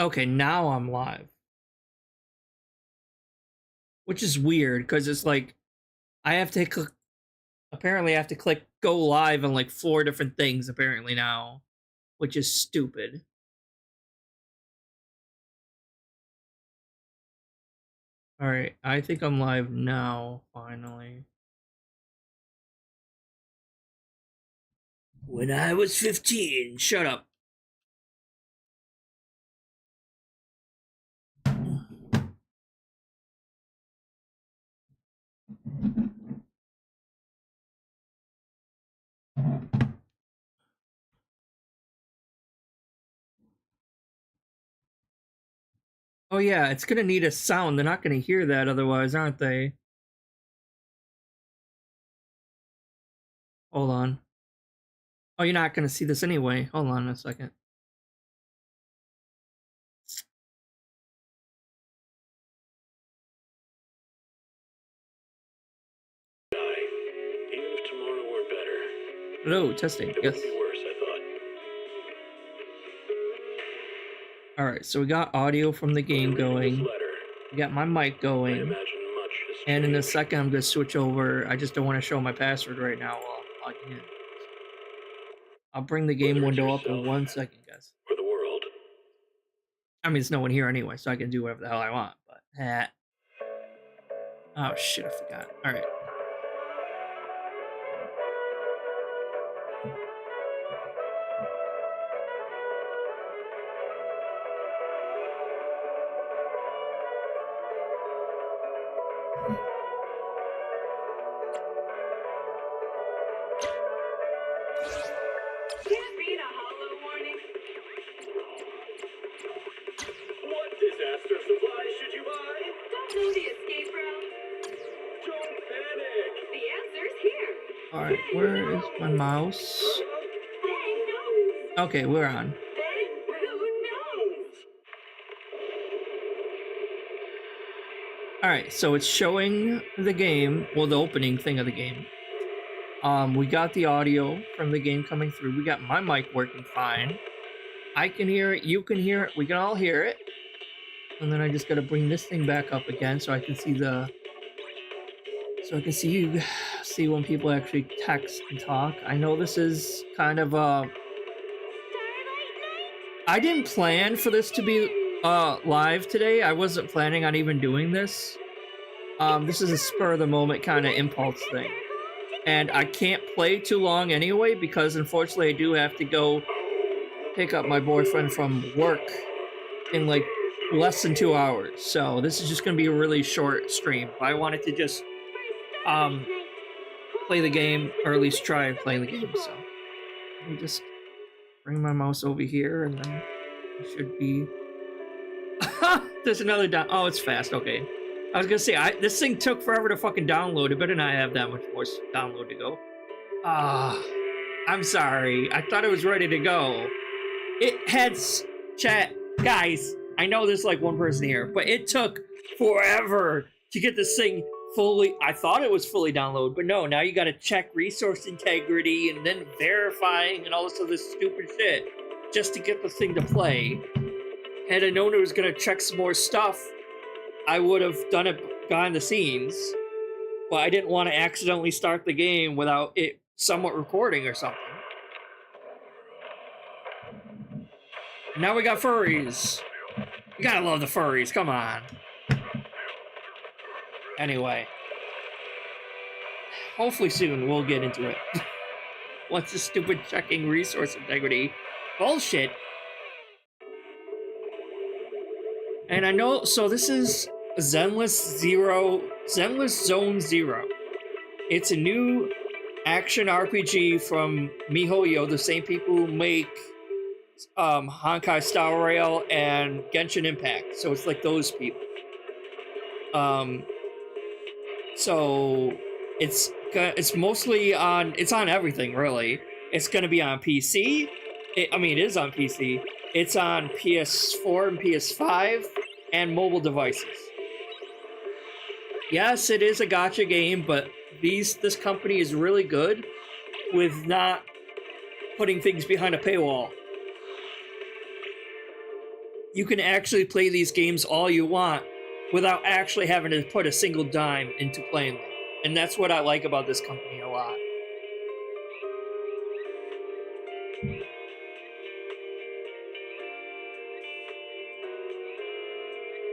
Okay, now I'm live. Which is weird, because it's like, I have to click, apparently I have to click go live on like 4 different things apparently now, which is stupid. Alright, I think I'm live now, finally. When I was 15, shut up. Oh yeah, it's gonna need a sound. They're not gonna hear that otherwise, aren't they? Hold on. Oh, you're not gonna see this anyway. Hold on a second. Even if tomorrow were better. Hello, testing. It Yes. would be worse, I thought. Alright, so we got audio from the game going. We got my mic going. And in a second, I'm gonna switch over. I just don't want to show my password right now while I'm logging in. I'll bring the game window up in 1 second, guys. For the world. I mean, there's no one here anyway, so I can do whatever the hell I want, but oh shit, I forgot. Alright. Alright, where is my mouse? Okay, we're on. Alright, so it's showing the game, well, the opening thing of the game. We got the audio from the game coming through. We got my mic working fine. I can hear it, you can hear it, we can all hear it. And then I just gotta bring this thing back up again so I can see the... So I can see when people actually text and talk. I know this is kind of I didn't plan for this to be live today. I wasn't planning on even doing this. This is a spur of the moment kind of impulse thing. And I can't play too long anyway because unfortunately I do have to go pick up my boyfriend from work in like less than 2 hours. So this is just gonna be a really short stream. I wanted to just play the game, or at least try playing the game, so let me just bring my mouse over here and then it should be... There's another down... Oh, it's fast, okay. I was gonna say, this thing took forever to fucking download. It better not have that much more download to go. I'm sorry. I thought it was ready to go. It had... Chat, guys, I know there's like one person here, but it took forever to get this thing fully... I thought it was fully downloaded, but no, now you gotta check resource integrity and then verifying and all this other stupid shit just to get the thing to play. Had I known it was gonna check some more stuff, I would have done it behind the scenes, but I didn't want to accidentally start the game without it somewhat recording or something. Now we got furries. You gotta love the furries, come on. Anyway. Hopefully soon we'll get into it. What's this stupid checking resource integrity? Bullshit. And I know, so this is Zenless Zone Zero. It's a new action RPG from MiHoYo, the same people who make Honkai Star Rail and Genshin Impact. So it's like those people. So it's mostly on, it's on everything really. It's gonna be on PC. It is on PC. It's on PS4 and PS5 and mobile devices. Yes, it is a gacha game, but this company is really good with not putting things behind a paywall. you can actually play these games all you want without actually having to put a single dime into playing them. And that's what I like about this company a lot.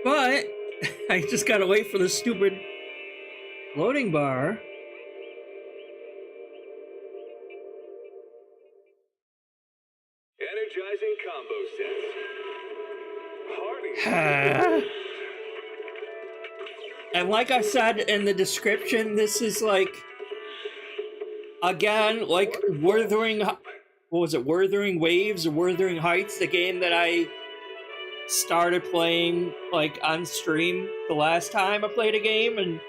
But I just gotta wait for the stupid loading bar. Energizing combo sets. Party. And like I said in the description, this is like, again, like Wuthering, what was it, Wuthering Waves or Wuthering Heights, the game that I started playing like on stream the last time I played a game, and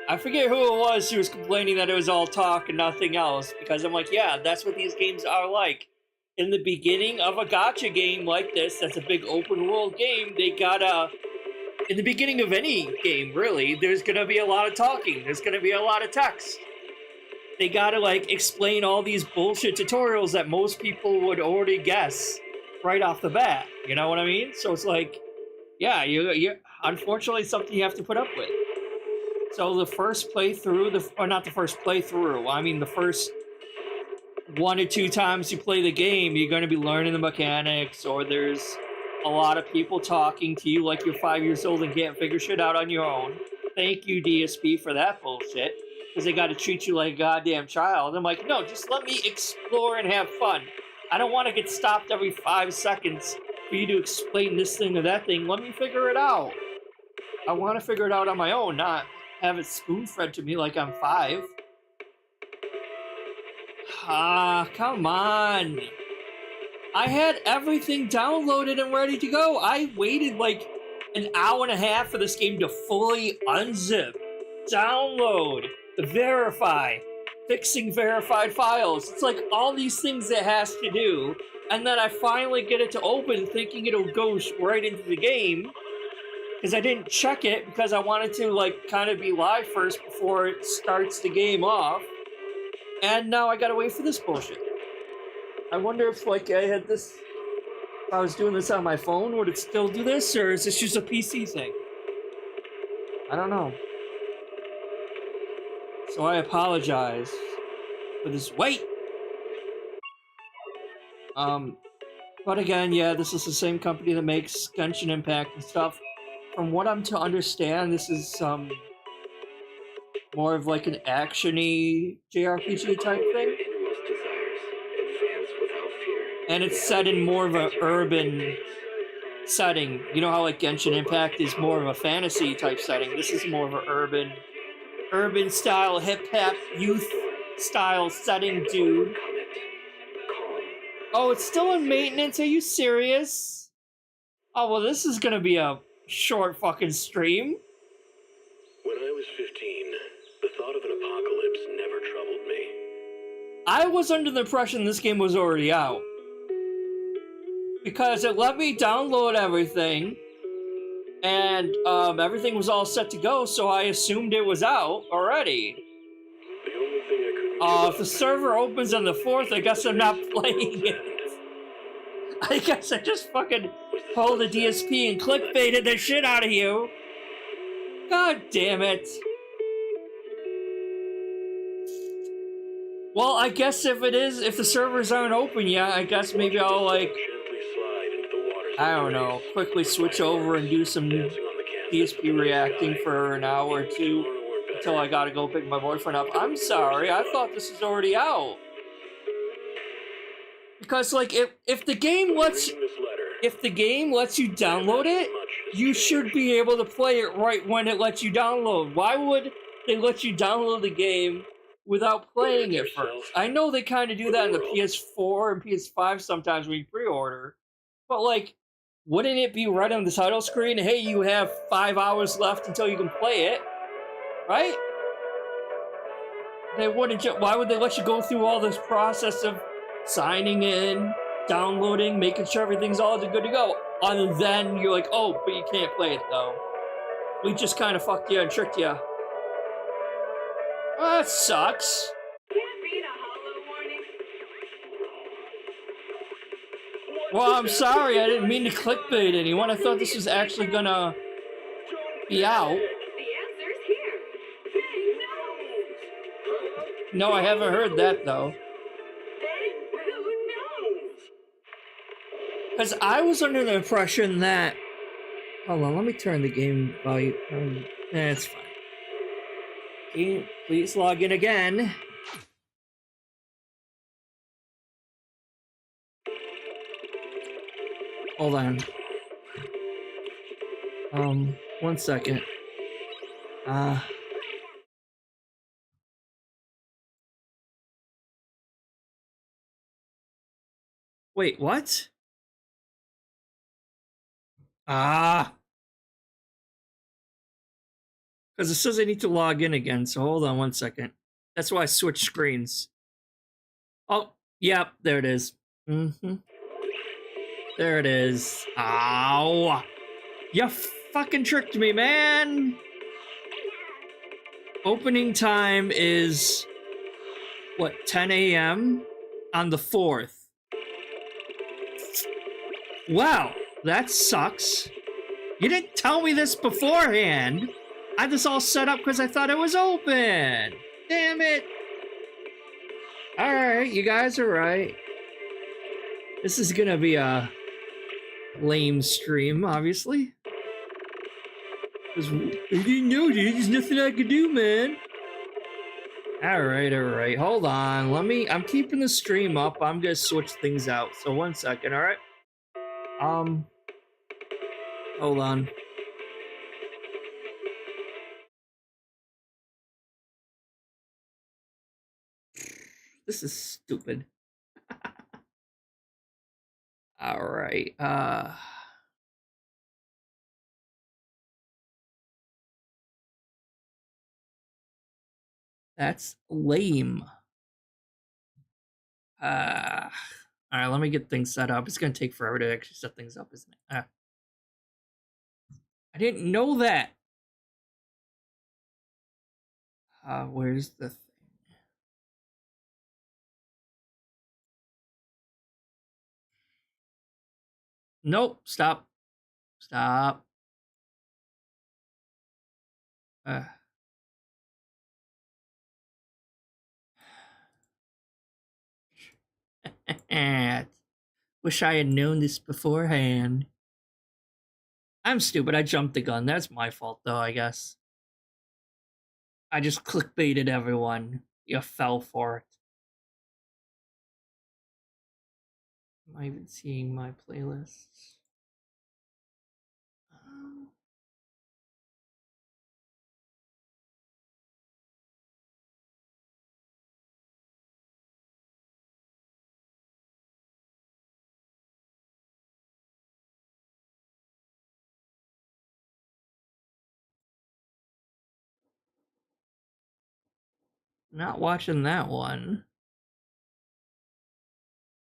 I forget who it was who was complaining that it was all talk and nothing else, because I'm like, yeah, that's what these games are like. In the beginning of a gacha game like this, that's a big open world game, they gotta, in the beginning of any game, really, there's gonna be a lot of talking, there's gonna be a lot of text. They gotta, like, explain all these bullshit tutorials that most people would already guess right off the bat, you know what I mean? So it's like, yeah, you unfortunately something you have to put up with. So the first playthrough, or not the first playthrough, I mean the first 1 or 2 times you play the game, you're going to be learning the mechanics, or there's a lot of people talking to you like you're 5 years old and can't figure shit out on your own. Thank you, DSP, for that bullshit, because they got to treat you like a goddamn child. I'm like, no, just let me explore and have fun. I don't want to get stopped every 5 seconds for you to explain this thing or that thing. Let me figure it out. I want to figure it out on my own, not have it spoon-fed to me like I'm 5. Ah, come on. I had everything downloaded and ready to go. I waited like an hour and a half for this game to fully unzip, download, verify, fixing verified files. It's like all these things it has to do. And then I finally get it to open thinking it'll go right into the game. Because I didn't check it because I wanted to like kind of be live first before it starts the game off. And now I gotta wait for this bullshit. I wonder if like I had this, if I was doing this on my phone, would it still do this? Or is this just a PC thing? I don't know. So I apologize for this wait. But again, yeah, this is the same company that makes Genshin Impact and stuff. From what I'm to understand, this is more of like an action-y JRPG type thing. And it's set in more of an urban setting. You know how like Genshin Impact is more of a fantasy type setting. This is more of an urban style, hip-hop, youth style setting, dude. Oh, it's still in maintenance? Are you serious? Oh, well, this is gonna be a short fucking stream. When I was 15, the thought of an apocalypse never troubled me. I was under the impression this game was already out. Because it let me download everything, and everything was all set to go, so I assumed it was out already. The only thing I couldn't If the server opens on the 4th, I guess I'm not playing it. I guess I just fucking pulled the DSP and clickbaited the shit out of you. God damn it. Well, I guess if the servers aren't open yet, I guess maybe I'll like, I don't know, quickly switch over and do some DSP reacting for an hour or two until I gotta go pick my boyfriend up. I'm sorry, I thought this was already out. Because like if the game lets you download it, you should be able to play it right when it lets you download. Why would they let you download the game without playing it first? I know they kind of do that in the PS4 and PS5 sometimes when you pre-order, but like, wouldn't it be right on the title screen, hey, you have 5 hours left until you can play it, right? They wouldn't why would they let you go through all this process of signing in, downloading, making sure everything's all good to go, and then you're like, oh, but you can't play it though. We just kind of fucked you and tricked you. Well, that sucks. Can't read a hollow warning. Well, I'm sorry, I didn't mean to clickbait anyone. I thought this was actually gonna be out. The answer's here. Bang nose. No, I haven't heard that though. Bang blue nose. Because I was under the impression that. Hold on, let me turn the game volume. It's fine. Game, please log in again. Hold on. 1 second. Wait, what? Because it says I need to log in again, so hold on 1 second. That's why I switched screens. Oh, yep, there it is. There it is. Ow! You fucking tricked me, man! Opening time is, what, 10 a.m. on the 4th. Wow, that sucks. You didn't tell me this beforehand. I had this all set up because I thought it was open. Damn it. Alright, you guys are right. This is gonna be a lame stream, obviously. Because I didn't know, dude. There's nothing I could do, man. Alright. Hold on. I'm keeping the stream up. I'm gonna switch things out. So 1 second, alright? Hold on. This is stupid. Alright, that's lame. Alright, let me get things set up. It's gonna take forever to actually set things up, isn't it? I didn't know that. Where's the thing? Nope, stop. Wish I had known this beforehand. I'm stupid. I jumped the gun. That's my fault, though, I guess. I just clickbaited everyone. You fell for it. Am I even seeing my playlists? Not watching that one.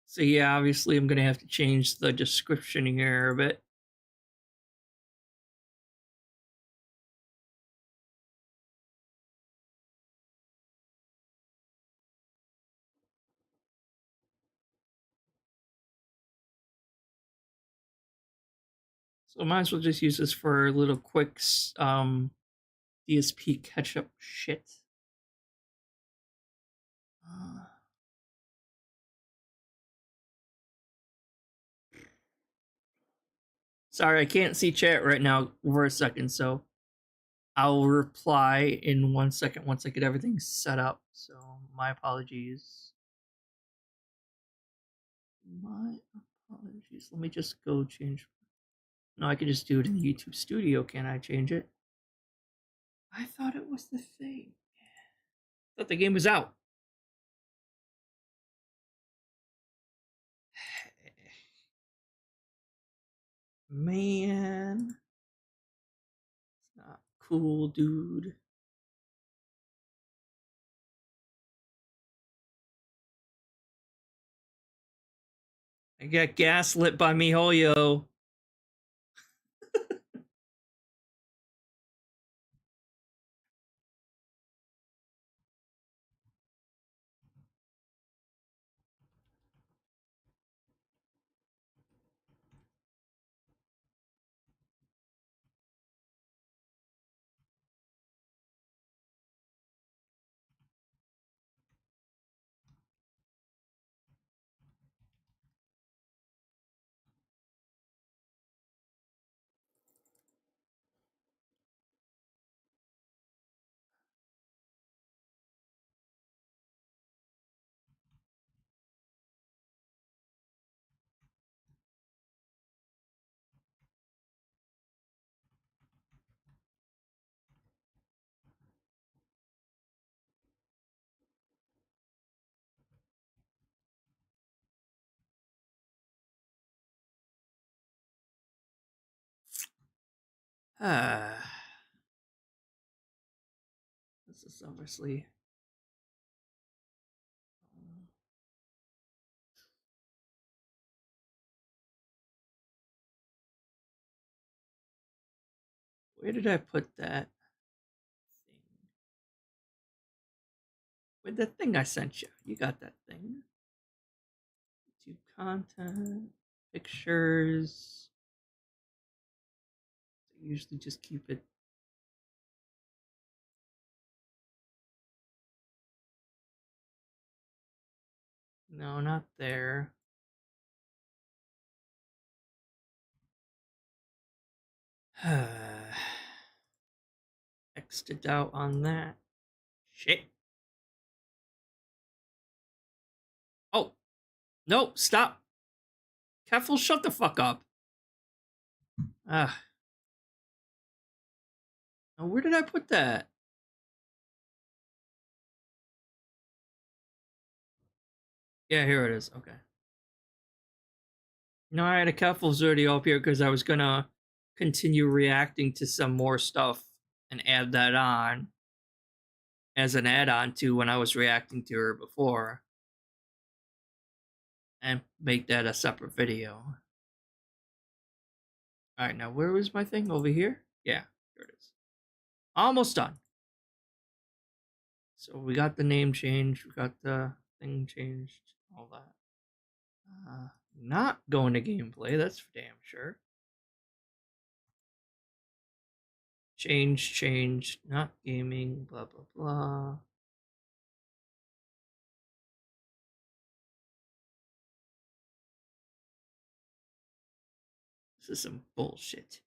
So yeah, obviously I'm gonna have to change the description here a bit. So I might as well just use this for a little quick DSP catch-up shit. Sorry, I can't see chat right now for a second, so I'll reply in 1 second once I get everything set up. So my apologies. Let me just go change. No, I could just do it in the YouTube studio. Can I change it? I thought it was the thing. I thought the game was out. Man. It's not cool, dude. I got gaslit by MiHoYo. This is obviously. Where did I put that thing? Where'd that thing I sent you? You got that thing. YouTube content, pictures. I usually just keep it. No, not there. X'd out on that. Shit. Oh, no, stop. Keffel, shut the fuck up. Ah. Now, where did I put that? Yeah, here it is. Okay. No, I had a Keffel's already up here because I was gonna continue reacting to some more stuff and add that on as an add-on to when I was reacting to her before. And make that a separate video. Alright, now where was my thing? Over here? Yeah, here it is. Almost done. So we got the name changed, we got the thing changed, all that. Not going to gameplay, that's for damn sure. Change, not gaming, blah, blah, blah. This is some bullshit.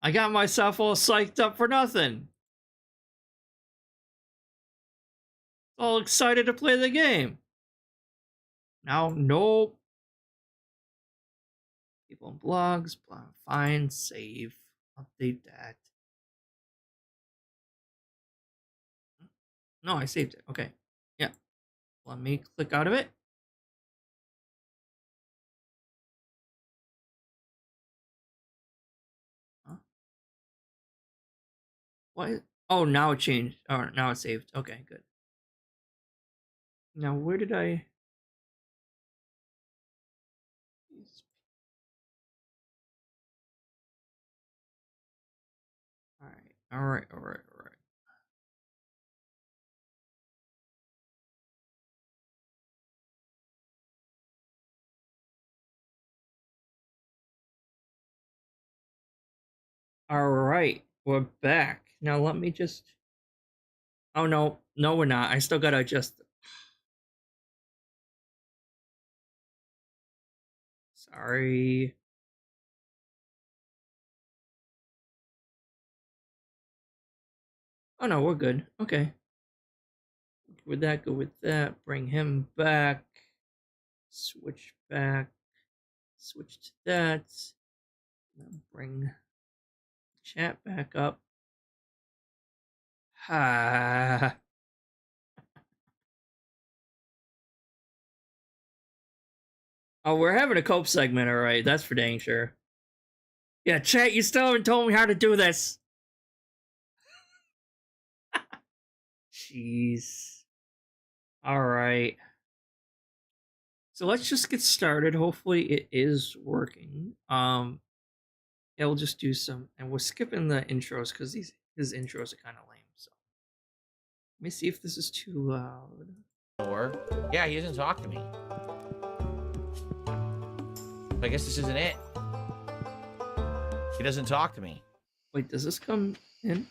I got myself all psyched up for nothing. All excited to play the game. Now, nope. People in blogs, find, save, update that. No, I saved it. Okay. Yeah. Let me click out of it. Huh? What? Oh, now it changed. Oh, now it's saved. Okay, good. Now, where did I... Alright. Alright, we're back. Now let me just... Oh, no. No, we're not. I still gotta adjust... Sorry. Oh, no, we're good. Okay. With that, go with that. Bring him back. Switch back. Switch to that. Then bring chat back up. Ha. Oh, we're having a cope segment, alright. That's for dang sure. Yeah, chat, you still haven't told me how to do this. Jeez. Alright. So let's just get started. Hopefully it is working. Yeah, we'll just do some, and we're skipping the intros because his intros are kind of lame. So let me see if this is too loud. Or yeah, he doesn't talk to me. I guess this isn't it. He doesn't talk to me. Wait, does this come in?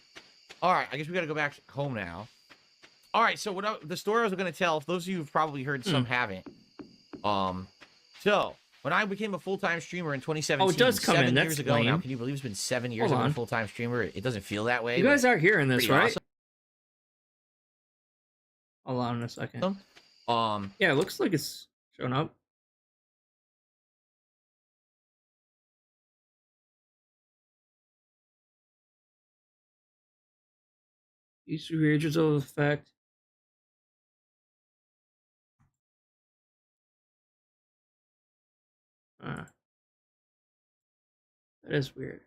All right, I guess we got to go back home now. All right, so the story I was going to tell, those of you who've probably heard, some haven't. So when I became a full-time streamer in 2017, it does come 7 in. That's years ago lame. now. Can you believe it's been 7 years I've been a full-time streamer? It doesn't feel that way. You guys are hearing this, right? Awesome. Hold on a second. Yeah, it looks like it's showing up. Each reagents of effect. That is weird.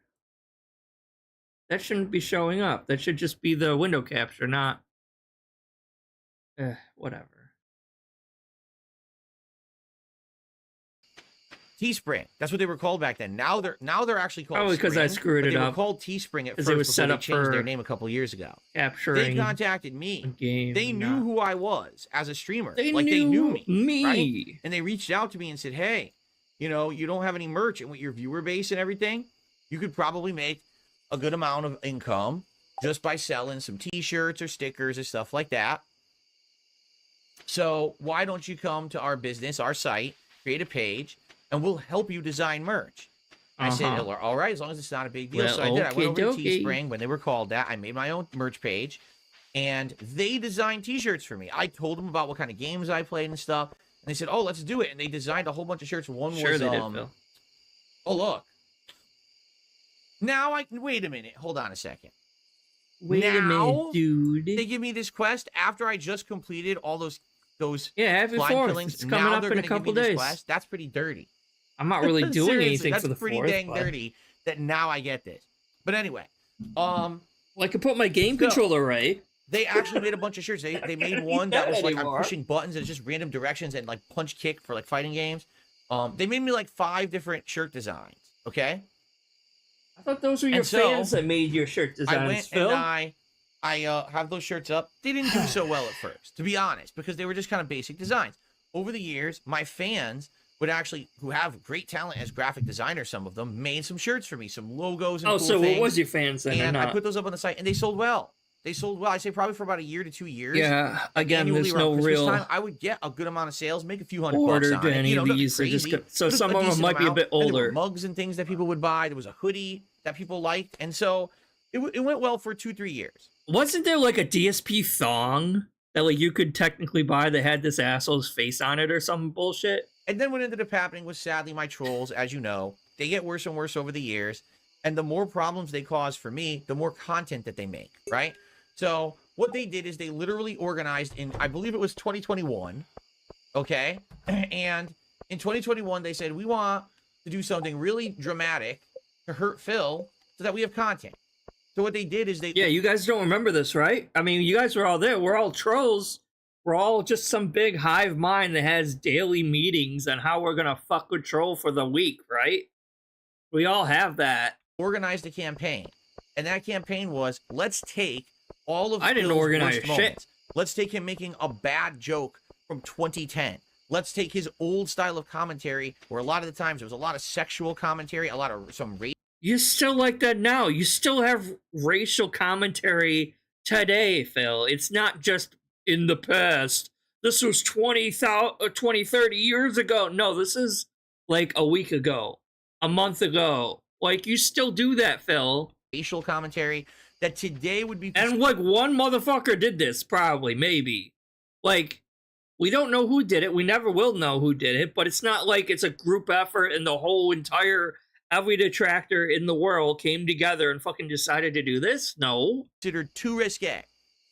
That shouldn't be showing up. That should just be the window capture, not... whatever. Teespring. That's what they were called back then. Now they're actually called Probably because I Spring, screwed but it they were up. called Teespring at first It was before set they up changed their for name a couple years ago. They capturing contacted a me. game. They knew who I was as a streamer. They Like, they knew me. Right? me. And they reached out to me and said, hey, you know, you don't have any merch, and with your viewer base and everything, you could probably make a good amount of income just by selling some t-shirts or stickers or stuff like that. So why don't you come to our business, our site, create a page, and we'll help you design merch. I said, all right, as long as it's not a big deal. Well, So I did. I went over to okey-dokey. Teespring when they were called that. I made my own merch page, and they designed t-shirts for me. I told them about what kind of games I played and stuff, and they said, oh, let's do it. And they designed a whole bunch of shirts. One Sure was, they did, Phil. oh, look. Now I can, wait a minute. Hold on a second. Wait a minute, dude. They give me this quest after I just completed all those Yeah, happy blind 4th. killings. It's coming Now up they're in a gonna give me couple this days. quest? That's pretty dirty. I'm not really doing Seriously, anything that's for the pretty 4th. dang but... dirty that now I get this. But anyway, Well, I could put my game So- controller right. they actually made a bunch of shirts. They made one that was like I'm anymore. pushing buttons and it's just random directions and like punch kick for like fighting games. They made me like 5 different shirt designs. Okay, I thought those were your And so, fans that made your shirt designs, I went Phil. and I have those shirts up. They didn't do so well at first, to be honest, because they were just kind of basic designs. Over the years, my fans would actually, who have great talent as graphic designers, some of them, made some shirts for me, some logos and Oh, cool so things. what was your fans then? And or I not? put those up on the site, and they sold well. They sold well. I say probably for about a year to 2 years. Yeah, again, Annually there's around no Christmas real time, I would get a good amount of sales, make a few $100 order on to it. any You know, of nothing these. They're just crazy. so Just some a of them decent might be a amount. bit And there were older. mugs and things that people would buy. There was a hoodie that people liked, and so it went well for 2-3 years. Wasn't there like a DSP thong that like you could technically buy that had this asshole's face on it or some bullshit? And then what ended up happening was, sadly, my trolls, as you know, they get worse and worse over the years. And the more problems they cause for me, the more content that they make, right? So what they did is they literally organized in, I believe it was 2021, okay? And in 2021, they said, we want to do something really dramatic to hurt Phil so that we have content. So what they did is they... Yeah, you guys don't remember this, right? I mean, you guys were all there. We're all trolls. We're all just some big hive mind that has daily meetings on how we're gonna fuck with troll for the week, right? We all have that. organized a campaign. And that campaign was, let's take all of I didn't Phil's organize worst shit. moments. Let's take him making a bad joke from 2010. Let's take his old style of commentary, where a lot of the times there was a lot of sexual commentary, a lot of some race. You still like that now. You still have racial commentary today, Phil. It's not just in the past. This was 20, 30 years ago. No, this is like a week ago, a month ago. Like, you still do that, Phil. Racial commentary that today would be... And like one motherfucker did this, probably, maybe. Like, we don't know who did it. We never will know who did it, but it's not like it's a group effort and the whole entire, every detractor in the world came together and fucking decided to do this. No. considered too risque.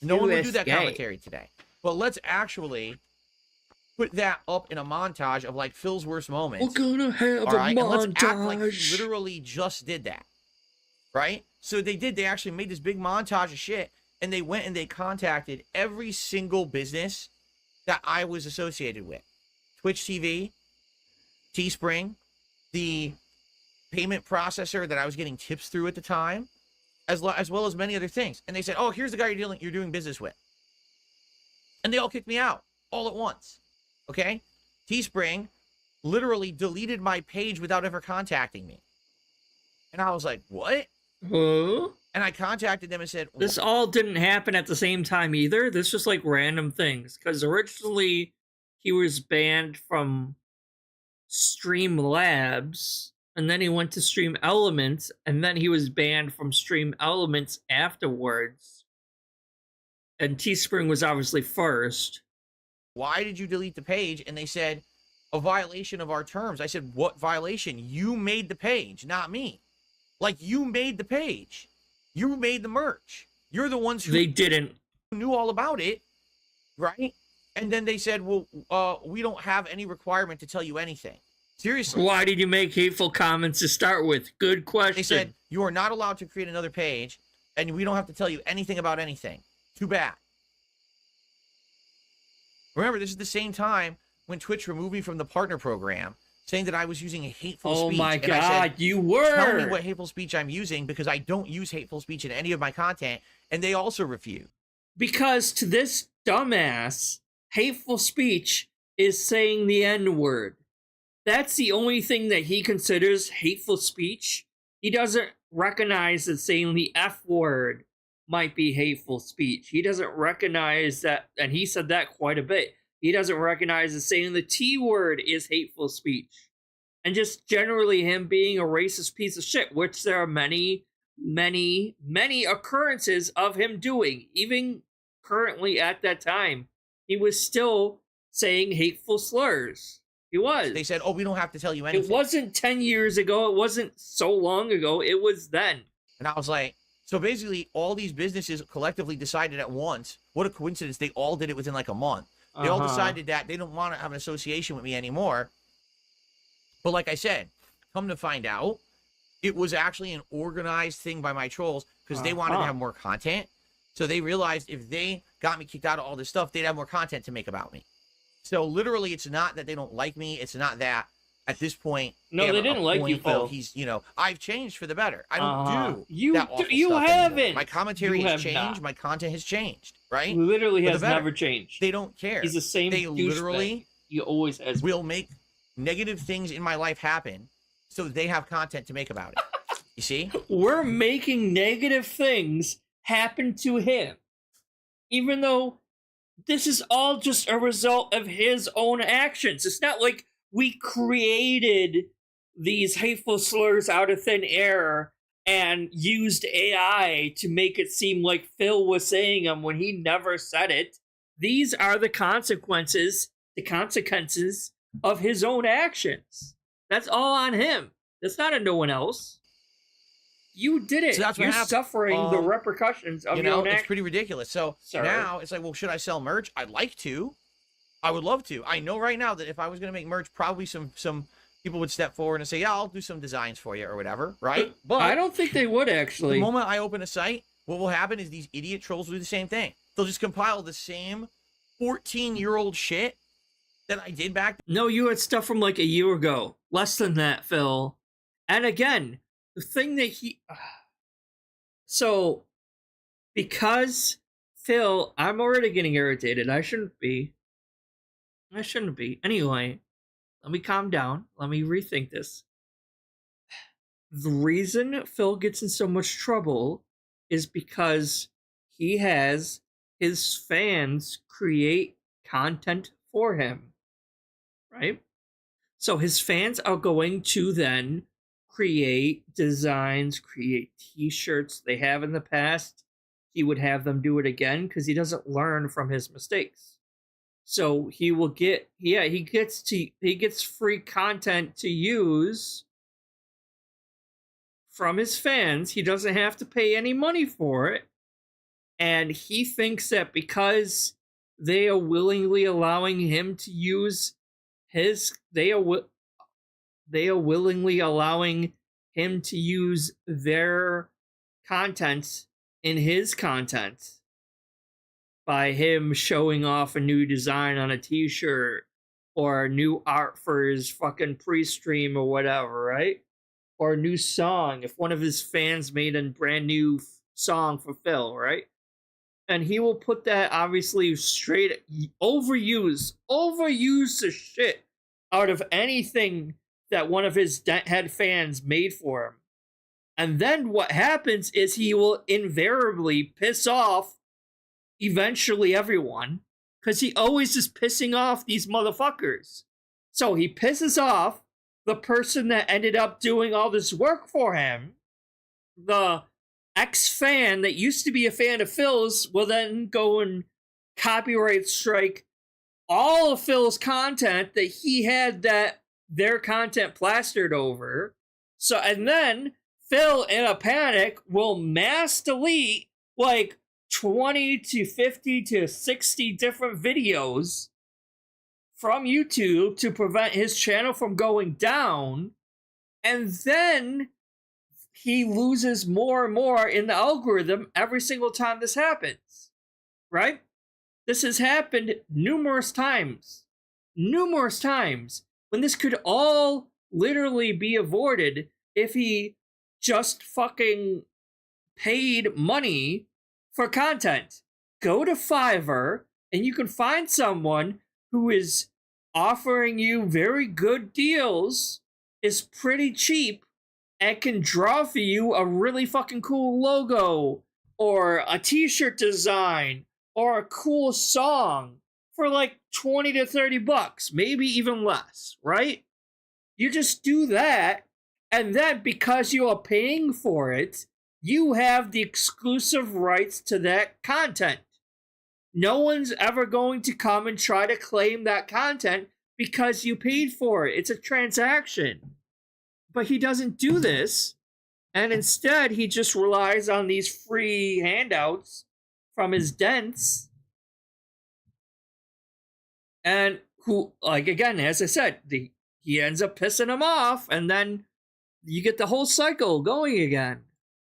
No one would do that commentary today. But let's actually put that up in a montage of like Phil's worst moments. We're gonna have All right, a and let's montage. act like he literally just did that, right? So they did. They actually made this big montage of shit, and they went and they contacted every single business that I was associated with: Twitch TV, Teespring, the payment processor that I was getting tips through at the time, as well as many other things. And they said, "Oh, here's the guy you're doing business with," and they all kicked me out all at once. Okay, Teespring literally deleted my page without ever contacting me. And I was like, what? Huh? And I contacted them and said, This all didn't happen at the same time either. This was like random things. Because originally he was banned from Streamlabs, and then he went to Stream Elements, and then he was banned from Stream Elements afterwards. And Teespring was obviously first. why did you delete the page? And they said, a violation of our terms. I said, what violation? You made the page, not me. Like, you made the page. You made the merch. You're the ones who They didn't. knew all about it, right? And then they said, well, we don't have any requirement to tell you anything. Seriously. Why did you make hateful comments to start with? Good question. They said, you are not allowed to create another page, and we don't have to tell you anything about anything. Too bad. Remember, this is the same time when Twitch removed me from the partner program, saying that I was using a hateful speech. Oh my and I God, said, you were! Tell me what hateful speech I'm using, because I don't use hateful speech in any of my content, and they also refuse. Because to this dumbass, hateful speech is saying the N-word. That's the only thing that he considers hateful speech. He doesn't recognize that saying the F-word might be hateful speech. He doesn't recognize that, and he said that quite a bit. He doesn't recognize that saying the T-word is hateful speech. And just generally him being a racist piece of shit, which there are many, many, many occurrences of him doing. Even currently at that time, he was still saying hateful slurs. He was. They said, oh, we don't have to tell you anything. It wasn't 10 years ago. It wasn't so long ago. It was then. And I was like, so basically all these businesses collectively decided at once, what a coincidence, they all did it within like a month. They all decided that they don't want to have an association with me anymore. But like I said, come to find out, it was actually an organized thing by my trolls because they wanted to have more content. So they realized if they got me kicked out of all this stuff, they'd have more content to make about me. So literally, it's not that they don't like me. It's not that at this point. No, they didn't like you, Phil. Oh, he's, you know, I've changed for the better. I don't do that awful you stuff haven't. anymore. My commentary has changed. Not. My content has changed. Right? Literally has never changed. They don't care. He's the same. They literally he always has. Will make negative things in my life happen so they have content to make about it. You see? We're making negative things happen to him. Even though this is all just a result of his own actions. It's not like we created these hateful slurs out of thin air and used AI to make it seem like Phil was saying them when he never said it. These are the consequences of his own actions. That's all on him. That's not on no one else. You did it. So that's You're suffering the repercussions of your own actions. It's pretty ridiculous. So now it's like, well, should I sell merch? I'd like to. I would love to. I know right now that if I was going to make merch, probably some people would step forward and say, yeah, I'll do some designs for you or whatever, right? But I don't think they would, actually. The moment I open a site, what will happen is these idiot trolls will do the same thing. They'll just compile the same 14-year-old shit that I did back then. No, you had stuff from like a year ago. Less than that, Phil. And again, the thing that he... So, because Phil... I'm already getting irritated. I shouldn't be. Anyway, let me calm down. Let me rethink this. The reason Phil gets in so much trouble is because he has his fans create content for him. Right? So his fans are going to then create designs, create t-shirts they have in the past. He would have them do it again because he doesn't learn from his mistakes. So he will get, he gets free content to use from his fans. He doesn't have to pay any money for it. And he thinks that because they are willingly allowing him to use they are willingly allowing him to use their content in his content by him showing off a new design on a t-shirt or new art for his fucking pre-stream or whatever, right? Or a new song if one of his fans made a brand new song for Phil, right? And he will put that obviously straight overuse the shit out of anything that one of his head fans made for him. And then what happens is he will invariably piss off eventually everyone because he always is pissing off these motherfuckers. So he pisses off the person that ended up doing all this work for him. The ex-fan that used to be a fan of Phil's will then go and copyright strike all of Phil's content that he had their content plastered over. So, and then Phil, in a panic, will mass delete like 20 to 50 to 60 different videos from YouTube to prevent his channel from going down, and then he loses more and more in the algorithm every single time this happens, right? This has happened numerous times, when this could all literally be avoided if he just fucking paid money for content. Go to Fiverr and you can find someone who is offering you very good deals, is pretty cheap, and can draw for you a really fucking cool logo or a t-shirt design or a cool song for like 20 to 30 bucks, maybe even less, right? You just do that, and then because you are paying for it, you have the exclusive rights to that content. No one's ever going to come and try to claim that content because you paid for it. It's a transaction. But he doesn't do this, and instead he just relies on these free handouts from his dents. And who, like, again, as I said, he ends up pissing him off, and then you get the whole cycle going again.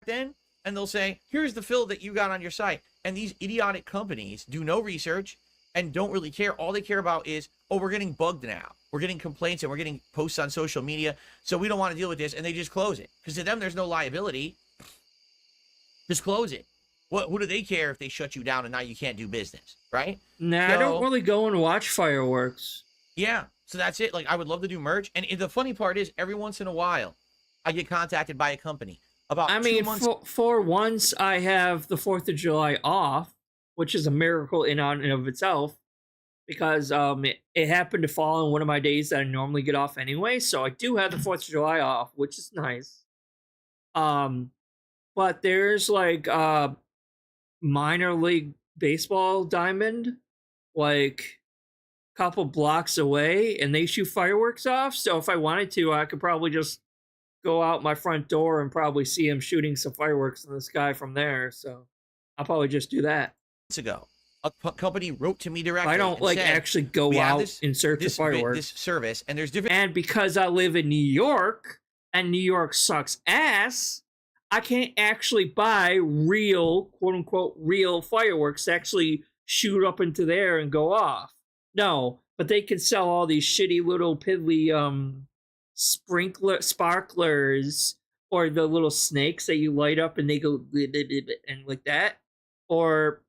Then, and they'll say, here's the fill that you got on your site. And these idiotic companies do no research and don't really care. All they care about is, oh, we're getting bugged now. We're getting complaints and we're getting posts on social media, so we don't want to deal with this, and they just close it. Because to them, there's no liability. Just close it. Who do they care if they shut you down and now you can't do business, right? Nah, I don't really go and watch fireworks. Yeah, so that's it. Like, I would love to do merch. And the funny part is, every once in a while, I get contacted by a company. About 2 months... for once, I have the 4th of July off, which is a miracle in and of itself, because it happened to fall on one of my days that I normally get off anyway, so I do have the 4th of July off, which is nice. But there's like minor league baseball diamond, like a couple blocks away, and they shoot fireworks off, so if I wanted to, I could probably just go out my front door and probably see him shooting some fireworks in the sky from there, so I'll probably just do that. Ago, a company wrote to me directly. I don't like said, actually go out in search of fireworks. This service, and there's different. And because I live in New York, and New York sucks ass, I can't actually buy real, quote unquote, real fireworks to actually shoot up into the air and go off. No, but they can sell all these shitty little piddly sparklers, or the little snakes that you light up and they go and like that, or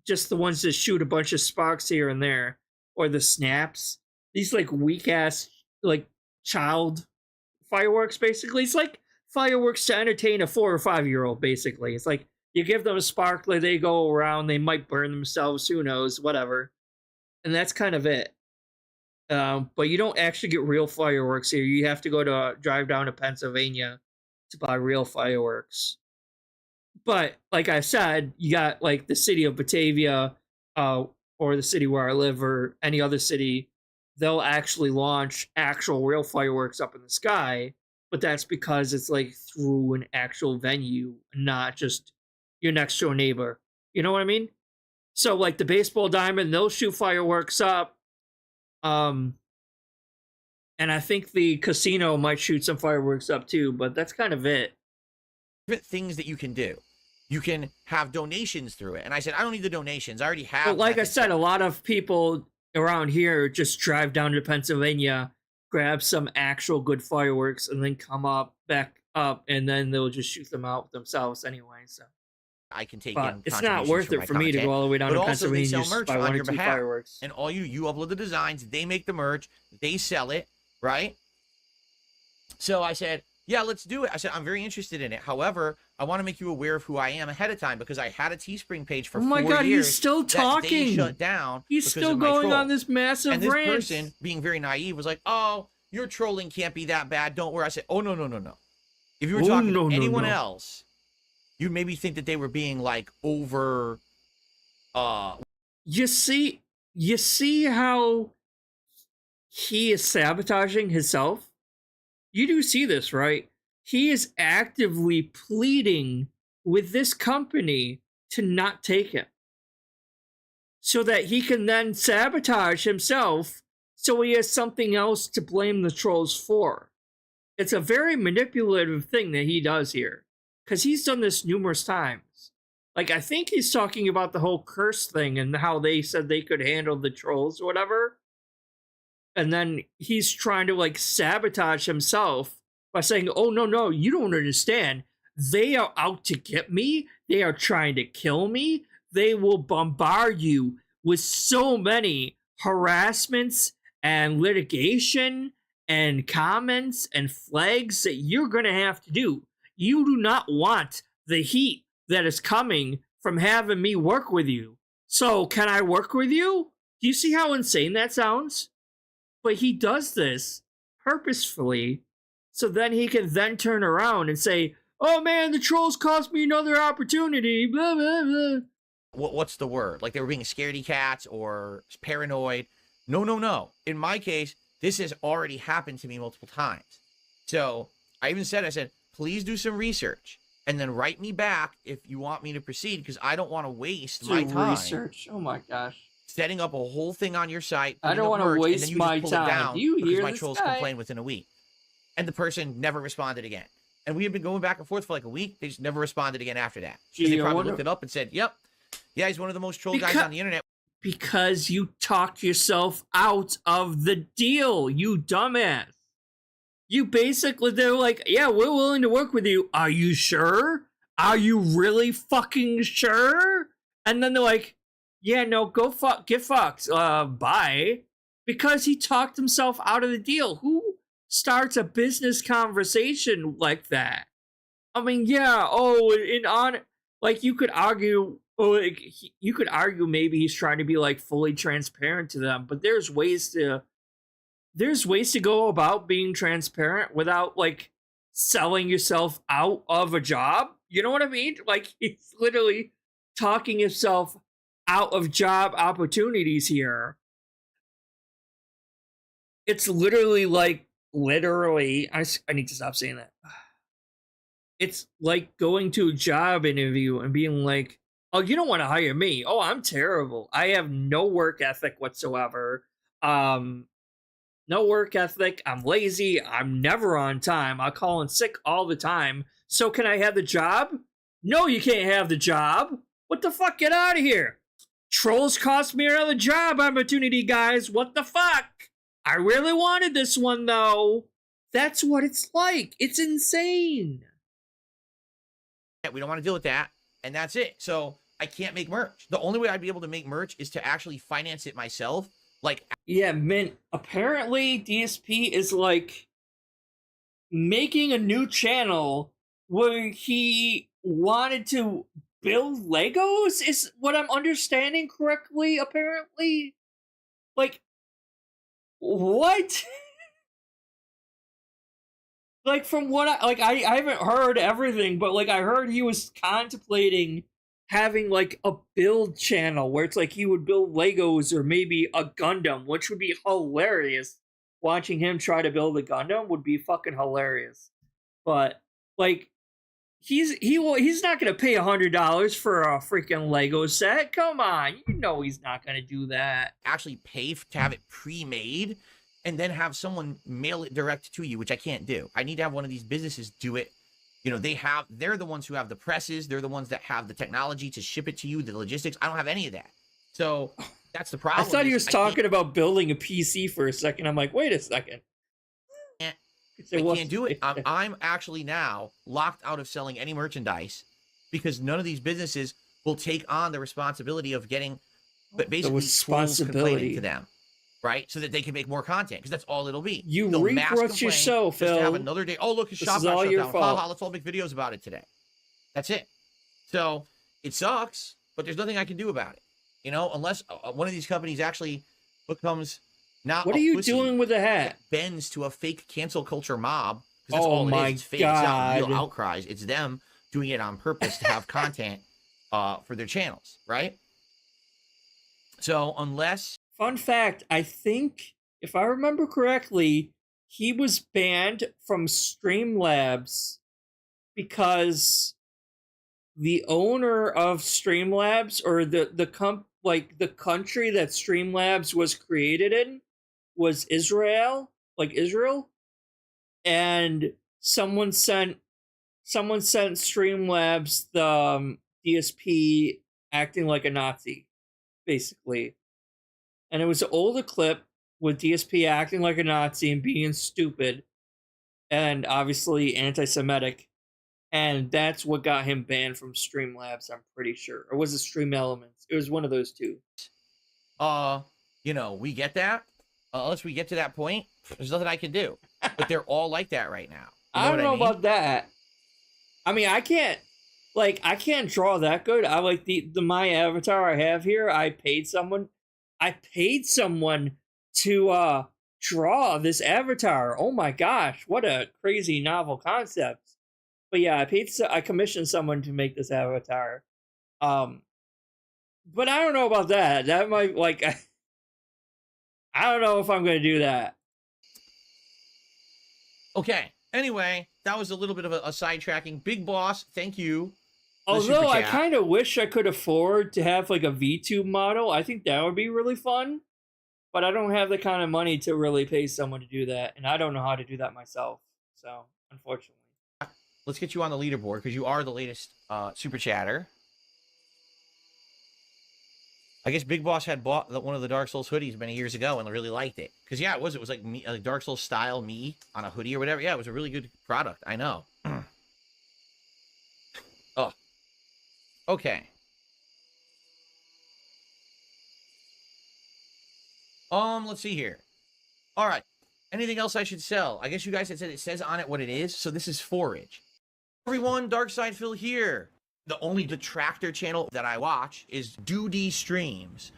just the ones that shoot a bunch of sparks here and there, or the snaps. These like weak ass like child fireworks. Basically, it's like fireworks to entertain a 4 or 5-year-old. Basically, it's like you give them a sparkler, they go around, they might burn themselves, who knows, whatever, and that's kind of it. But you don't actually get real fireworks here. You have to drive down to Pennsylvania to buy real fireworks. But like I said, you got like the city of Batavia, or the city where I live, or any other city, they'll actually launch actual real fireworks up in the sky. But that's because it's like through an actual venue, not just your next door neighbor. You know what I mean? So like the baseball diamond, they'll shoot fireworks up. And I think the casino might shoot some fireworks up too, but that's kind of it. Different things that you can do. You can have donations through it. And I said, I don't need the donations. I already have. But like I said, a lot of people around here just drive down to Pennsylvania, grab some actual good fireworks, and then come back up, and then they'll just shoot them out themselves anyway. So I can take but in. It's not worth it for me to go all the way down to Pennsylvania just to buy 1 or 2 fireworks. And all you upload the designs, they make the merch, they sell it, right? So I said, yeah, let's do it. I said, I'm very interested in it. However, I want to make you aware of who I am ahead of time, because I had a Teespring page for 4 years. Oh my God, he's still talking. They shut down. He's still going on this massive rant. And this person, being very naive, was like, oh, your trolling can't be that bad. Don't worry. I said, oh, no. If you were talking to anyone else, you'd maybe think that they were being like over. You see how he is sabotaging himself? You do see this, right? He is actively pleading with this company to not take him, so that he can then sabotage himself so he has something else to blame the trolls for. It's a very manipulative thing that he does here, because he's done this numerous times. Like, I think he's talking about the whole curse thing and how they said they could handle the trolls or whatever. And then he's trying to, like, sabotage himself by saying, oh, no, you don't understand. They are out to get me. They are trying to kill me. They will bombard you with so many harassments and litigation and comments and flags that you're going to have to do. You do not want the heat that is coming from having me work with you. So, can I work with you? Do you see how insane that sounds? But he does this purposefully, so then he can then turn around and say, oh man, the trolls cost me another opportunity, blah, blah, blah. What's the word? Like they were being scaredy cats or paranoid. No. In my case, this has already happened to me multiple times. So I said, please do some research and then write me back if you want me to proceed, because I don't want to waste my time. Research? Oh my gosh. Setting up a whole thing on your site. I don't want to waste my time. Do you hear my this trolls guy? complained within a week. And the person never responded again. And we had been going back and forth for like a week. They just never responded again after that. Gee, they probably looked it up and said, yep. Yeah, he's one of the most troll guys on the internet. Because you talked yourself out of the deal, you dumbass. You basically, they're like, yeah, we're willing to work with you. Are you sure? Are you really fucking sure? And then they're like, yeah, no, go get fucked. Bye. Because he talked himself out of the deal. Who starts a business conversation like that? I mean, yeah, like you could argue, you could argue maybe he's trying to be like fully transparent to them, but there's ways to go about being transparent without like selling yourself out of a job. You know what I mean? Like he's literally talking himself out of job opportunities here. It's literally like, I need to stop saying that. It's like going to a job interview and being like, oh, you don't want to hire me. Oh, I'm terrible. I have no work ethic whatsoever. No work ethic. I'm lazy. I'm never on time. I call in sick all the time. So can I have the job? No, you can't have the job. What the fuck? Get out of here. Trolls cost me another job opportunity, guys. What the fuck? I really wanted this one, though. That's what it's like. It's insane. We don't want to deal with that. And that's it. So I can't make merch. The only way I'd be able to make merch is to actually finance it myself. Like, yeah, Mint, apparently DSP is like making a new channel where he wanted to build Legos, is what I'm understanding correctly, apparently. Like, what? Like, from what I haven't heard everything, but like I heard he was contemplating having like a build channel where it's like he would build Legos or maybe a Gundam, which would be hilarious. Watching him try to build a Gundam would be fucking hilarious. But like he's not gonna pay $100 for a freaking Lego set. Come on, you know he's not gonna do that. Actually pay to have it pre-made and then have someone mail it direct to you, which I can't do. I need to have one of these businesses do it. You know, they're the ones who have the presses. They're the ones that have the technology to ship it to you, the logistics. I don't have any of that. So that's the problem. I thought he was talking about building a PC for a second. I'm like, wait a second. I can't do it. I'm actually now locked out of selling any merchandise because none of these businesses will take on the responsibility of getting, but basically trolls complaining to them, right? So that they can make more content, because that's all it'll be. You regress yourself, Phil. Just to have another day. Oh, look, his shop got shut down. Haha, let's all make videos about it today. That's it. So it sucks, but there's nothing I can do about it. You know, unless one of these companies actually becomes not. What are you doing with the hat? Bends to a fake cancel culture mob. Because that's all it is. It's fake. It's not real outcries. It's them doing it on purpose to have content for their channels, right? So unless. Fun fact, I think, if I remember correctly, he was banned from Streamlabs because the owner of Streamlabs, or the country that Streamlabs was created in, was Israel, like Israel, and someone sent Streamlabs the DSP acting like a Nazi, basically. And it was an older clip with DSP acting like a Nazi and being stupid and obviously anti-Semitic. And that's what got him banned from Streamlabs, I'm pretty sure. Or was it Stream Elements? It was one of those two. You know, we get that. Unless we get to that point, there's nothing I can do. But they're all like that right now. I don't know about that. I mean, I can't draw that good. I like the my avatar I have here. I paid someone to draw this avatar. Oh my gosh, what a crazy novel concept. But yeah, I commissioned someone to make this avatar. But I don't know about that. That might I don't know if I'm going to do that. Okay. Anyway, that was a little bit of a sidetracking. Big Boss, thank you. Although I kind of wish I could afford to have like a VTube model. I think that would be really fun. But I don't have the kind of money to really pay someone to do that. And I don't know how to do that myself. So, unfortunately. Let's get you on the leaderboard because you are the latest super chatter. I guess Big Boss had bought one of the Dark Souls hoodies many years ago and really liked it. Because, yeah, it was like me, like Dark Souls style me on a hoodie or whatever. Yeah, it was a really good product. I know. Oh. Okay. Let's see here. All right. Anything else I should sell? I guess you guys had said it says on it what it is. So this is forage. Everyone, darksydephil here. The only Detractor channel that I watch is Duty Streams.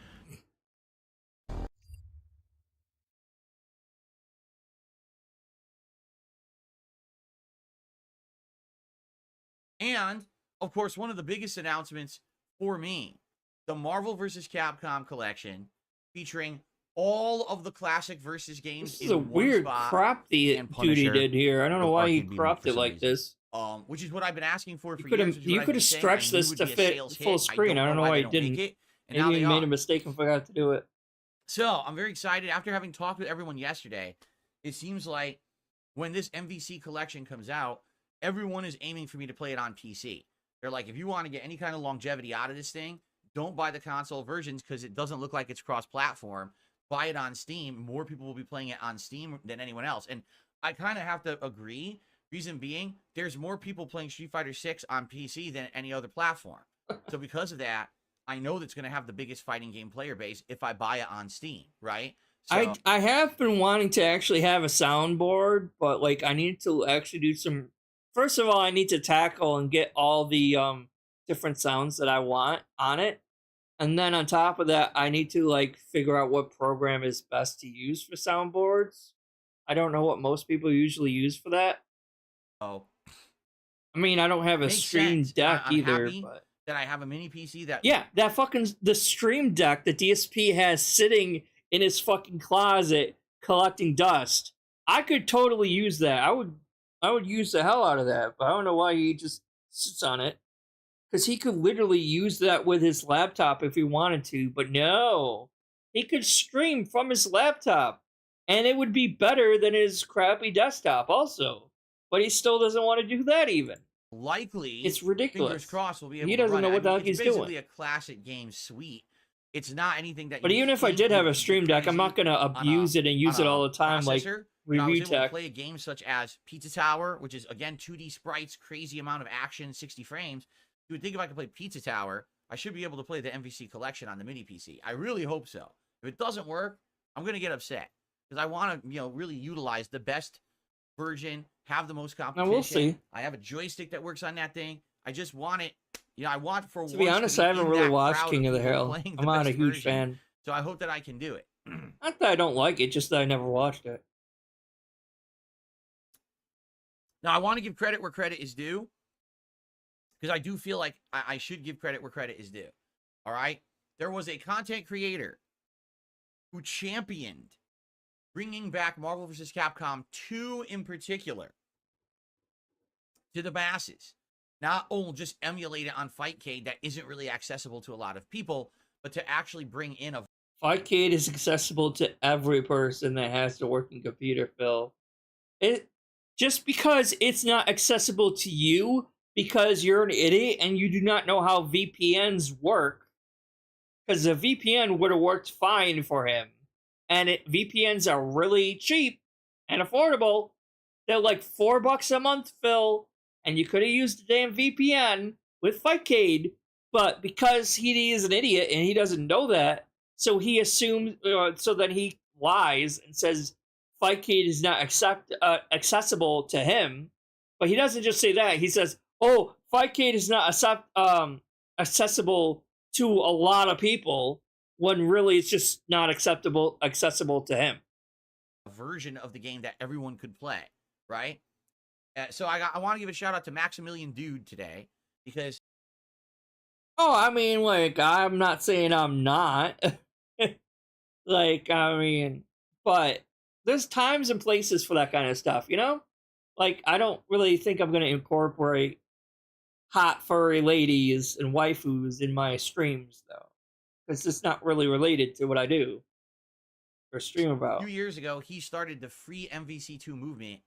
And, of course, one of the biggest announcements for me, the Marvel vs. Capcom collection featuring all of the classic versus games. This is a weird crop the Duty did here. I don't know why he cropped it like this. Which is what I've been asking for you years. You could have stretched this to fit full screen. I don't know why you didn't. Maybe you made a mistake and forgot to do it. So I'm very excited. After having talked with everyone yesterday, it seems like when this MVC collection comes out, everyone is aiming for me to play it on PC. They're like, if you want to get any kind of longevity out of this thing, don't buy the console versions because it doesn't look like it's cross-platform. Buy it on Steam. More people will be playing it on Steam than anyone else. And I kind of have to agree. Reason being, there's more people playing Street Fighter 6 on PC than any other platform. So because of that, I know that's going to have the biggest fighting game player base if I buy it on Steam, right? So, I have been wanting to actually have a soundboard, but like I need to actually do some. First of all, I need to tackle and get all the different sounds that I want on it. And then on top of that, I need to like figure out what program is best to use for soundboards. I don't know what most people usually use for that. Oh, I mean, I don't have a Stream Deck either. But that I have a mini PC that that fucking the Stream Deck that DSP has sitting in his fucking closet collecting dust. I could totally use that. I would use the hell out of that, but I don't know why he just sits on it. Because he could literally use that with his laptop if he wanted to, but no. He could stream from his laptop, and it would be better than his crappy desktop also. But he still doesn't want to do that even. Likely, it's ridiculous. Fingers crossed, we'll be able he doesn't to run know what the heck he's doing. It's basically a classic game suite. It's not anything that. But even if I did have a Stream Deck, I'm not going to abuse it and use it all the time like Review Tech. To play a game such as Pizza Tower, which is again 2D sprites, crazy amount of action, 60 frames. You would think if I could play Pizza Tower, I should be able to play the MVC collection on the mini PC. I really hope so. If it doesn't work, I'm going to get upset because I want to, really utilize the best version, have the most competition. Now we'll see. I have a joystick that works on that thing. I just want it. I want for to be honest, I haven't really watched King of the Hill. I'm not a huge fan. So I hope that I can do it. Not that I don't like it, just that I never watched it. Now I want to give credit where credit is due. Because I do feel like I should give credit where credit is due. All right? There was a content creator who championed bringing back Marvel vs. Capcom 2 in particular to the masses. Not only just emulate it on Fightcade that isn't really accessible to a lot of people, but to actually bring in a Fightcade is accessible to every person that has a working computer, Phil. It just because it's not accessible to you because you're an idiot and you do not know how VPNs work, because the VPN would have worked fine for him. And VPNs are really cheap and affordable. They're like $4 a month, Phil, and you could have used the damn VPN with Fightcade, but because he is an idiot and he doesn't know that, so he assumes, so then he lies and says Fightcade is not accessible to him. But he doesn't just say that. He says, "Oh, Fightcade is not accessible to a lot of people," when really it's just not accessible to him. Version of the game that everyone could play, right? So I want to give a shout out to Maximilian Dude today because Oh, I mean, like, I'm not saying I'm not. Like, I mean, but there's times and places for that kind of stuff, you know? Like, I don't really think I'm going to incorporate hot furry ladies and waifus in my streams, though. Because it's not really related to what I do or stream a about. few years ago he started the free MVC2 movement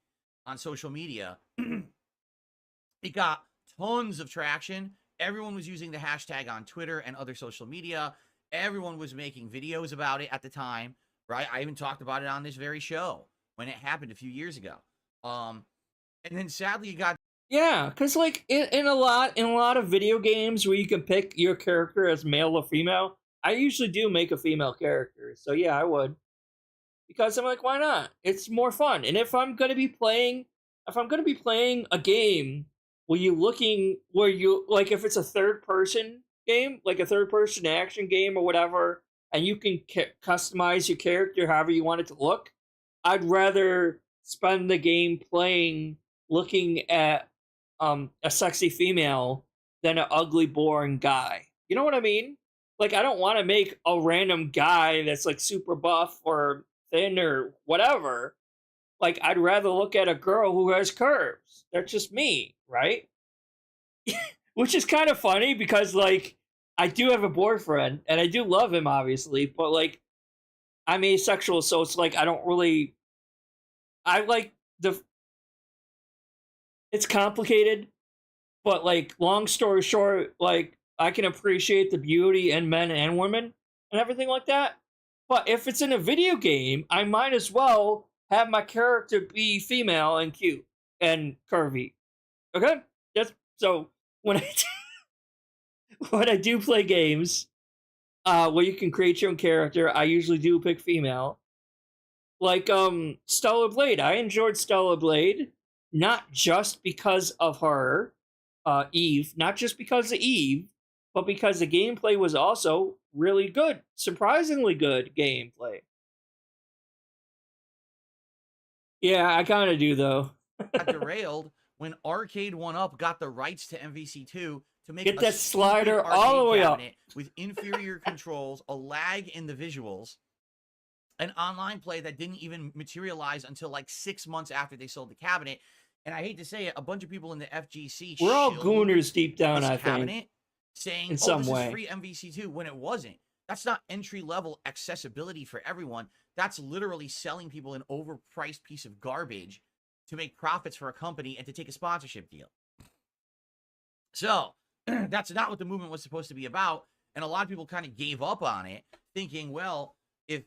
on social media. It got tons of traction. Everyone was using the hashtag on Twitter and other social media. Everyone was making videos about it at the time, right? I even talked about it on this very show when it happened a few years ago. And then sadly it got Yeah, because like in a lot of video games where you can pick your character as male or female, I usually do make a female character. So yeah, I would. Because I'm like, why not? It's more fun. And if I'm gonna be playing a game where you like, if it's a third person game, like a third person action game or whatever, and you can customize your character however you want it to look, I'd rather spend the game looking at a sexy female than an ugly, boring guy. You know what I mean? Like, I don't want to make a random guy that's like super buff or thin or whatever. Like, I'd rather look at a girl who has curves. That's just me, right? Which is kind of funny because, like, I do have a boyfriend and I do love him, obviously, but like, I'm asexual, so it's like I don't really. I like it's complicated, but like, long story short, like, I can appreciate the beauty in men and women and everything like that. But if it's in a video game, I might as well have my character be female and cute and curvy. Okay? That's so when I do play games where you can create your own character, I usually do pick female. Like Stellar Blade. I enjoyed Stellar Blade not just because of her, Eve, not just because of Eve, but because the gameplay was also really good. Surprisingly good gameplay. Yeah, I kind of do, though. got derailed when Arcade 1UP got the rights to MVC2 to make Get a that stupid slider all the arcade way up. cabinet with inferior controls, a lag in the visuals, an online play that didn't even materialize until like 6 months after they sold the cabinet. And I hate to say it, a bunch of people in the FGC We're all shilled gooners deep down, this I cabinet, think. saying, In "Oh, some this way. is free MVC2," when it wasn't. That's not entry-level accessibility for everyone. That's literally selling people an overpriced piece of garbage to make profits for a company and to take a sponsorship deal. So that's not what the movement was supposed to be about. And a lot of people kind of gave up on it, thinking, well, if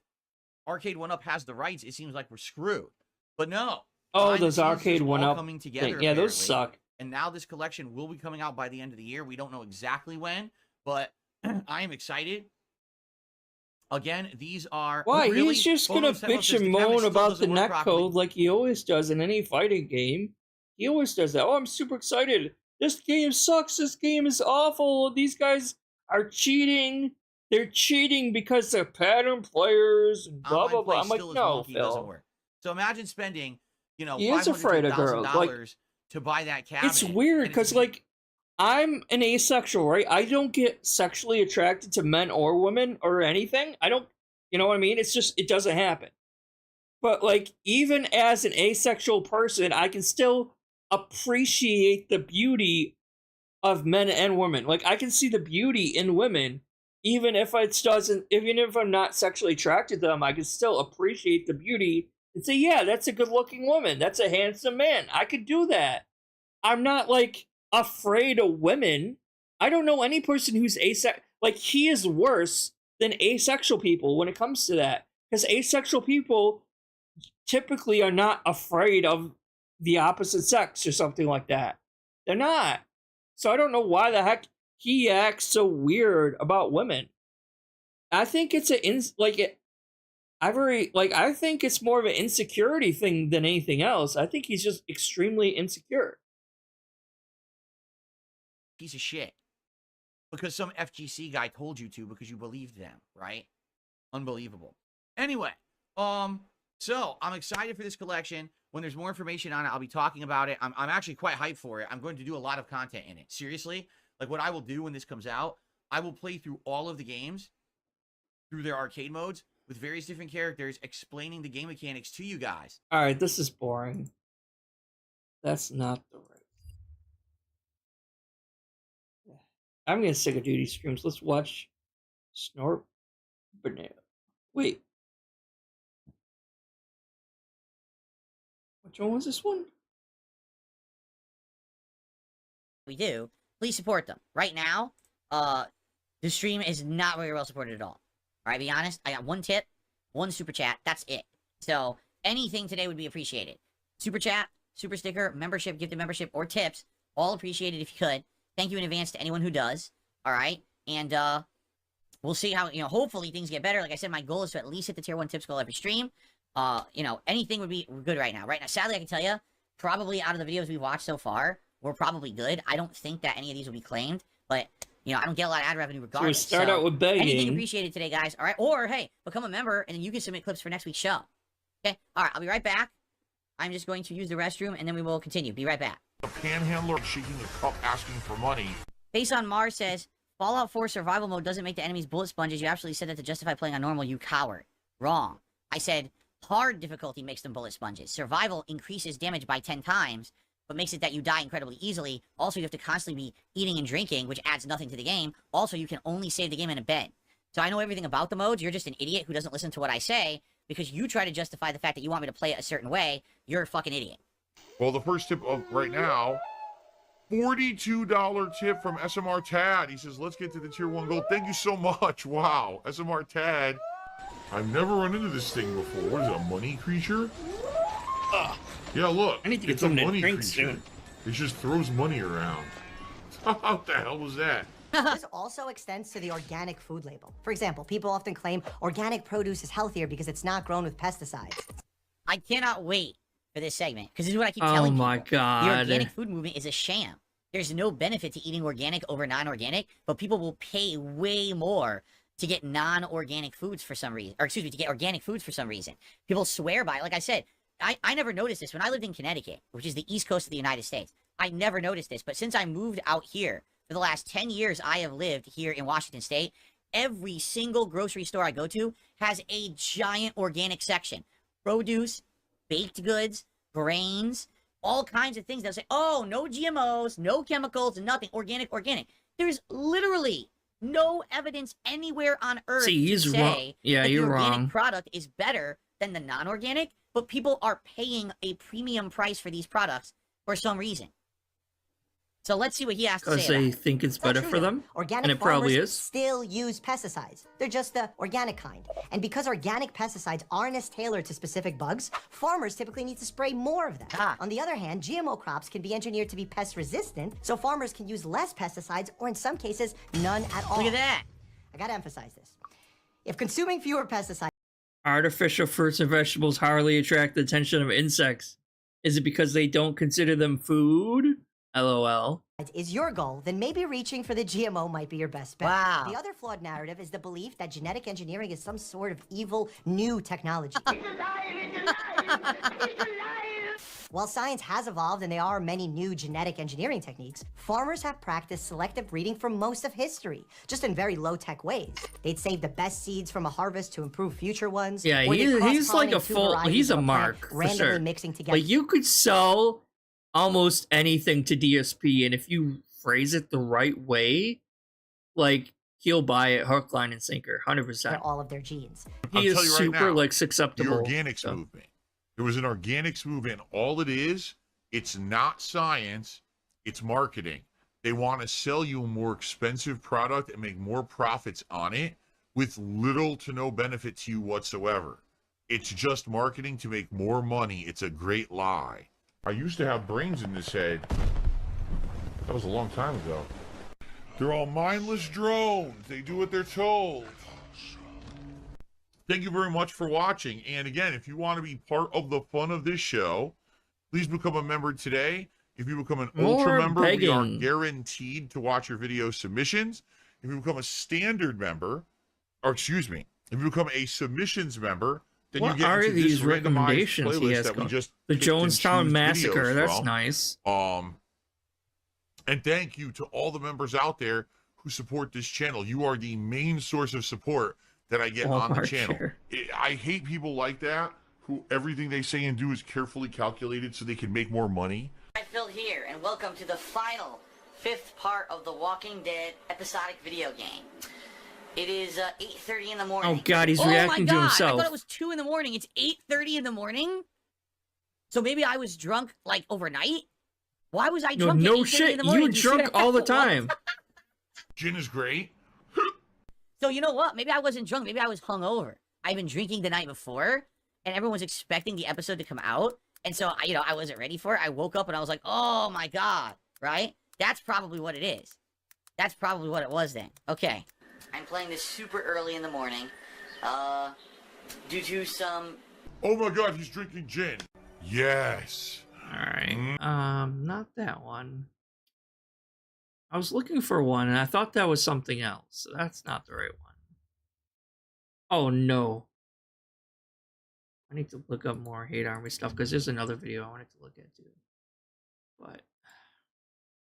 Arcade 1UP has the rights, it seems like we're screwed. But no. Oh, those Arcade 1UP coming together. Yeah, those apparently. suck. And now this collection will be coming out by the end of the year. We don't know exactly when, but I am excited. Again, these are Why? really, He's just gonna bitch and moan about the netcode like he always does in any fighting game. He always does that. Oh, I'm super excited. This game sucks. This game is awful. These guys are cheating. They're cheating because they're pattern players and blah, blah, blah. I'm like, no, Phil. So imagine spending, he is afraid of girls. Like, to buy that cabinet. It's weird because, like, I'm an asexual, right? I don't get sexually attracted to men or women or anything. I don't, you know what I mean? It's just, it doesn't happen. But, like, even as an asexual person, I can still appreciate the beauty of men and women. Like, I can see the beauty in women, even if it doesn't, even if I'm not sexually attracted to them, I can still appreciate the beauty and say, yeah, that's a good looking woman. That's a handsome man. I could do that. I'm not like afraid of women. I don't know any person who's asexual. Like, he is worse than asexual people when it comes to that. Because asexual people typically are not afraid of the opposite sex or something like that. They're not. So I don't know why the heck he acts so weird about women. I think it's I think it's more of an insecurity thing than anything else. I think he's just extremely insecure. Piece of shit. Because some FGC guy told you to because you believed them, right? Unbelievable. Anyway, so I'm excited for this collection. When there's more information on it, I'll be talking about it. I'm actually quite hyped for it. I'm going to do a lot of content in it. Seriously, like what I will do when this comes out, I will play through all of the games through their arcade modes with various different characters, explaining the game mechanics to you guys. All right, this is boring. That's not the right. I'm gonna sick of duty streams. Let's watch Snort Burnell. Wait. Which one was this one? We do, please support them. Right now, the stream is not very well supported at all. Alright, be honest, I got one tip, one super chat, that's it. So, anything today would be appreciated. Super chat, super sticker, membership, gifted membership, or tips, all appreciated if you could. Thank you in advance to anyone who does. Alright, and we'll see how, hopefully things get better. Like I said, my goal is to at least hit the tier 1 tips goal every stream. Anything would be good right now. Right now, sadly, I can tell you, probably out of the videos we've watched so far, we're probably good. I don't think that any of these will be claimed, but, I don't get a lot of ad revenue regardless. So we start out with begging. Anything appreciated today, guys. All right, or, hey, become a member, and then you can submit clips for next week's show. Okay? All right, I'll be right back. I'm just going to use the restroom, and then we will continue. Be right back. A panhandler shaking a cup asking for money. Face on Mars says, Fallout 4 survival mode doesn't make the enemies bullet sponges. You absolutely said that to justify playing on normal, you coward. Wrong. I said hard difficulty makes them bullet sponges. Survival increases damage by 10 times, but makes it that you die incredibly easily. Also, you have to constantly be eating and drinking, which adds nothing to the game. Also, you can only save the game in a bed. So I know everything about the modes. You're just an idiot who doesn't listen to what I say because you try to justify the fact that you want me to play it a certain way. You're a fucking idiot. Well, the first tip of right now, $42 tip from SMR Tad. He says, let's get to the tier 1 goal. Thank you so much. Wow. SMR Tad. I've never run into this thing before. What is it, a money creature? Yeah, look. I need to get it's a something to money drink creature. soon. It just throws money around. What the hell was that? This also extends to the organic food label. For example, people often claim organic produce is healthier because it's not grown with pesticides. I cannot wait for this segment, because this is what I keep telling people. Oh my god. The organic food movement is a sham. There's no benefit to eating organic over non-organic, but people will pay way more to get non-organic foods for some reason. Or excuse me, to get organic foods for some reason. People swear by it. Like I said, I never noticed this when I lived in Connecticut, which is the east coast of the United States. I never noticed this, but since I moved out here, for the last 10 years I have lived here in Washington State, every single grocery store I go to has a giant organic section. Produce, baked goods, grains, all kinds of things. They'll say, oh, no GMOs, no chemicals, nothing, organic, organic. There's literally no evidence anywhere on earth to say yeah, that you're the organic wrong. product is better than the non-organic, but people are paying a premium price for these products for some reason. So let's see what he has to say. Because they think it's better for them, Organic and it farmers probably is. still use pesticides. They're just the organic kind. And because organic pesticides aren't as tailored to specific bugs, farmers typically need to spray more of them. On the other hand, GMO crops can be engineered to be pest resistant, so farmers can use less pesticides, or in some cases, none at all. Look at that. I gotta emphasize this. If consuming fewer pesticides Artificial fruits and vegetables hardly attract the attention of insects. Is it because they don't consider them food? LOL. is your goal, then maybe reaching for the GMO might be your best bet. Wow. The other flawed narrative is the belief that genetic engineering is some sort of evil new technology. While science has evolved and there are many new genetic engineering techniques, farmers have practiced selective breeding for most of history, just in very low-tech ways. They'd save the best seeds from a harvest to improve future ones. Yeah, or they'd he's like cross-pollinate a two full, varieties he's a of plant, mark, for randomly sure. mixing together. Like, you could sell almost anything to DSP, and if you phrase it the right way, like, he'll buy it hook, line, and sinker, for 100%. all of their genes. He I'll is tell you right super now, like The susceptible. organics so- movement. There was an organics movement. All it is, it's not science, it's marketing. They want to sell you a more expensive product and make more profits on it with little to no benefit to you whatsoever. It's just marketing to make more money. It's a great lie. I used to have brains in this head. That was a long time ago. They're all mindless drones. They do what they're told. Thank you very much for watching. And again, if you want to be part of the fun of this show, please become a member today. If you become an More ultra member, we are begging. guaranteed to watch your video submissions. If you become a standard member, or excuse me, if you become a submissions member, then What you get are into these this randomized recommendations he playlist has that we going? just The picked and Jonestown choose Massacre. videos That's from. nice. And thank you to all the members out there who support this channel. You are the main source of support that I get on the Walmart channel. share. I hate people like that who everything they say and do is carefully calculated so they can make more money. Hi, Phil here, and welcome to the final 5th part of the Walking Dead episodic video game. It is 8:30 in the morning. Oh God, he's Oh my reacting to God, I himself. thought it was 2 in the morning. It's 8:30 in the morning? So maybe I was drunk, like, overnight? Why was I No, drunk at no 8:30 shit. in the morning? You Do see drunk that? all the What? time. Gin is great. So you know what? Maybe I wasn't drunk. Maybe I was hungover. I've been drinking the night before, and everyone was expecting the episode to come out. And so, I wasn't ready for it. I woke up and I was like, oh my God, right? That's probably what it is. That's probably what it was then. Okay. I'm playing this super early in the morning, due to some... Oh my God, he's drinking gin. Yes. All right. Not that one. I was looking for one, and I thought that was something else. So that's not the right one. Oh no. I need to look up more Hate Army stuff because there's another video I wanted to look at too. But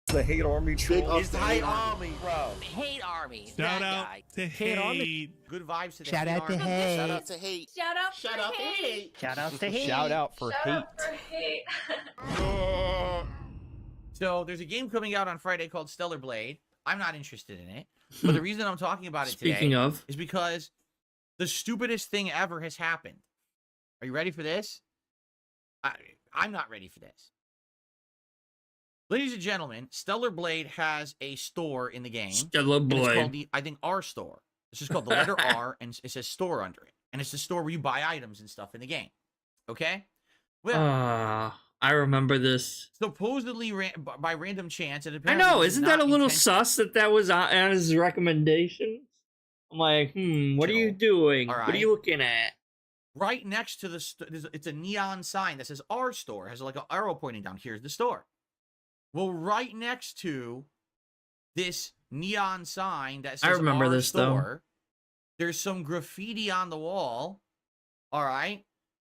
The hate army troll. It's the hate army, bro. Hate Army. Shout that out guy. to Hate Army. Hate. Good vibes to the Shout hate out to army. hate. Shout out to hate. Shout out Shout out to hate. Shout out to hate. Shout out for Shout hate. out for hate. So there's a game coming out on Friday called Stellar Blade. I'm not interested in it. But the reason I'm talking about it speaking today of, is because the stupidest thing ever has happened. Are you ready for this? I'm not ready for this. Ladies and gentlemen, Stellar Blade has a store in the game. Stellar And it's called Blade. the, I think, R store. It's just called the letter R, and it says store under it. And it's the store where you buy items and stuff in the game. Okay? Well, I remember this. supposedly by random chance, it I apparently know. was Isn't that a not little intentional. sus that was on his recommendations? I'm like, what are you doing? All What are right. you looking at? Right next to the it's a neon sign that says R store. It has like an arrow pointing down. Here's the store. Well, right next to this neon sign that says remember R this, though. store, there's some graffiti on the wall. All right.